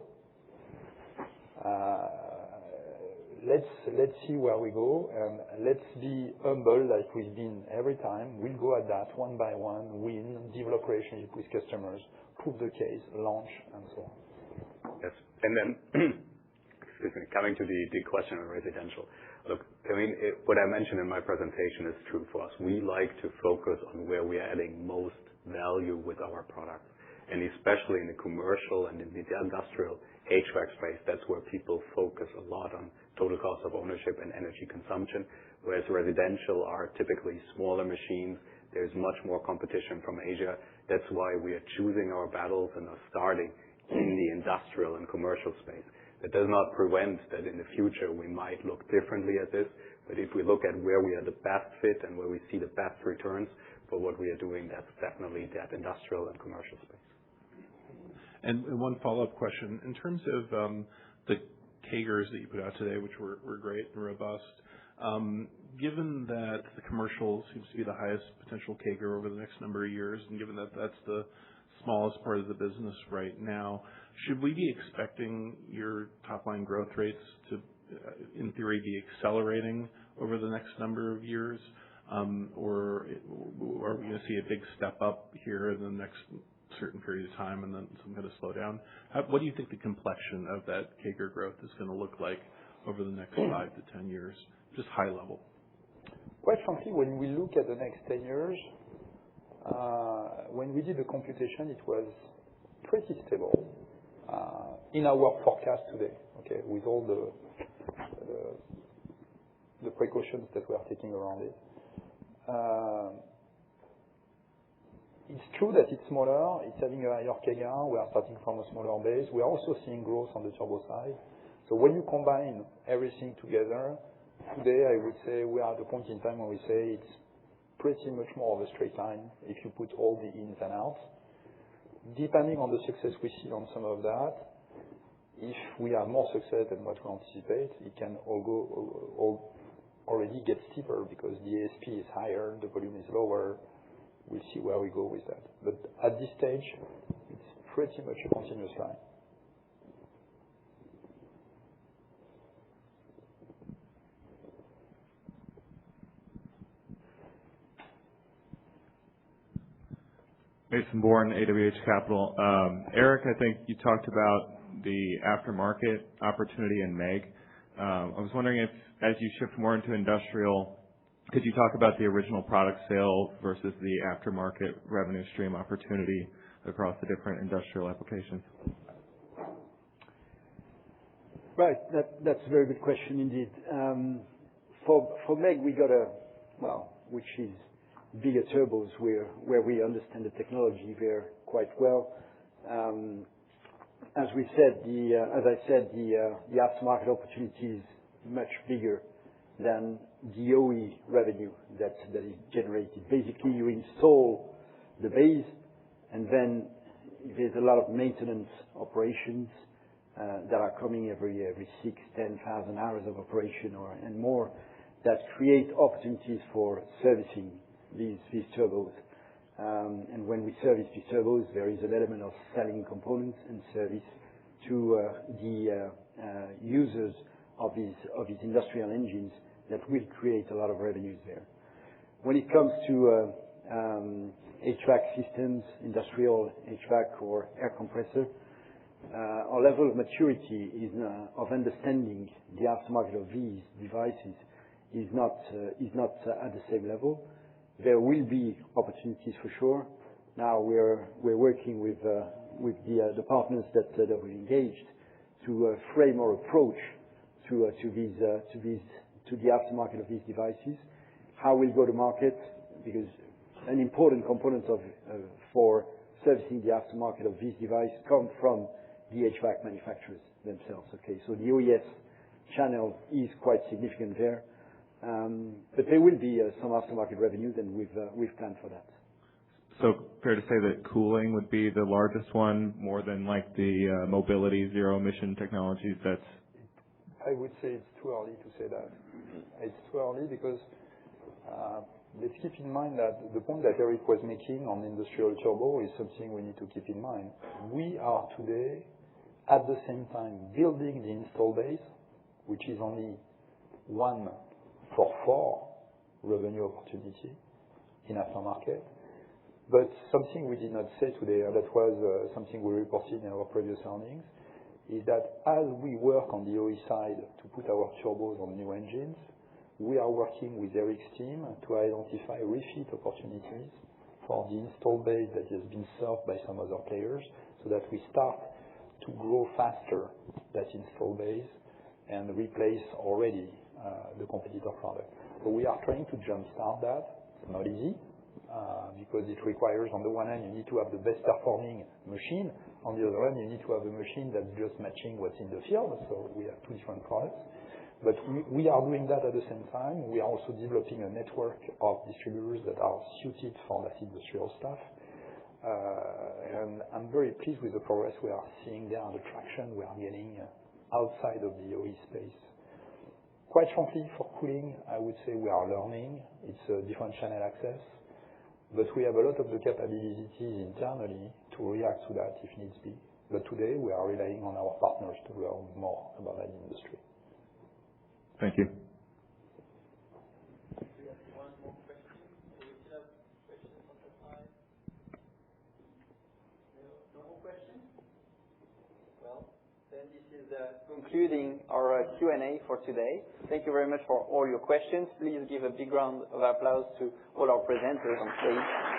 Let's see where we go, and let's be humble like we've been every time. We'll go at that one by one, win, develop relationship with customers, prove the case, launch, and so on. Yes. And then coming to the question on residential. Look, I mean, what I mentioned in my presentation is true for us. We like to focus on where we are adding most value with our products, and especially in the commercial and in the industrial HVAC space. That's where people focus a lot on total cost of ownership and energy consumption, whereas residential are typically smaller machines. There's much more competition from Asia. That's why we are choosing our battles and are starting in the industrial and commercial space. That does not prevent that in the future we might look differently at this, but if we look at where we are the best fit and where we see the best returns for what we are doing, that's definitely that industrial and commercial space. And one follow-up question. In terms of the CAGRs that you put out today, which were great and robust. Given that the commercial seems to be the highest potential CAGR over the next number of years, and given that that's the smallest part of the business right now, should we be expecting your top-line growth rates to, in theory, be accelerating over the next number of years? Or are we going to see a big step up here in the next certain period of time and then some kind of slowdown? What do you think the complexion of that CAGR growth is going to look like over the next 5 to 10 years? Just high level. Quite frankly, when we look at the next 10 years, when we did the computation, it was pretty stable in our forecast today, okay, with all the precautions that we are taking around it. It's true that it's smaller. It's having a higher CAGR. We are starting from a smaller base. We are also seeing growth on the turbo side. So when you combine everything together, today I would say we are at a point in time when we say it's pretty much more of a straight line if you put all the ins and outs. Depending on the success we see on some of that, if we have more success than what we anticipate, it can already get steeper because the ASP is higher, the volume is lower. We'll see where we go with that. But at this stage, it's pretty much a continuous line. Mason Bourne, AWH Capital. Eric, I think you talked about the aftermarket opportunity in MEG. I was wondering if, as you shift more into industrial, could you talk about the original product sale versus the aftermarket revenue stream opportunity across the different industrial applications? Right. That's a very good question indeed. For MEG, we got which is bigger turbos where we understand the technology there quite well. As I said, the aftermarket opportunity is much bigger than the OE revenue that is generated. Basically, you install the base, and then there's a lot of maintenance operations that are coming every 6,000-10,000 hours of operation and more that create opportunities for servicing these turbos. And when we service these turbos, there is an element of selling components and service to the users of these industrial engines that will create a lot of revenues there. When it comes to HVAC systems, industrial HVAC or air compressor, our level of maturity of understanding the aftermarket of these devices is not at the same level. There will be opportunities for sure. Now we're working with the partners that we engaged to frame our approach to the aftermarket of these devices. How we'll go to market, because an important component for servicing the aftermarket of these devices come from the HVAC manufacturers themselves. Okay, so the OES channel is quite significant there. But there will be some aftermarket revenues, and we've planned for that. So fair to say that cooling would be the largest one, more than like the mobility, zero emission technologies? I would say it's too early to say that. It's too early because let's keep in mind that the point that Eric was making on industrial turbo is something we need to keep in mind. We are today, at the same time, building the install base, which is only 1 for 4 revenue opportunity in aftermarket. But something we did not say today, and that was something we reported in our previous earnings, is that as we work on the OE side to put our turbos on new engines, we are working with Eric's team to identify refit opportunities for the install base that has been served by some other players, so that we start to grow faster that install base and replace already the competitor product. So we are trying to jumpstart that. It's not easy because it requires, on the one hand, you need to have the best performing machine. On the other hand, you need to have a machine that's just matching what's in the field. So we have 2 different products. But we are doing that at the same time. We are also developing a network of distributors that are suited for that industrial stuff. And I'm very pleased with the progress we are seeing there and the traction we are getting outside of the OE space. Quite frankly, for cooling, I would say we are learning. It's a different channel access, but we have a lot of the capabilities internally to react to that if needs be. But today, we are relying on our partners to learn more about that industry. Thank you. We have one more question. Do we still have questions on the side? No more questions? Well, then this is concluding our Q&A for today. Thank you very much for all your questions. Please give a big round of applause to all our presenters on stage.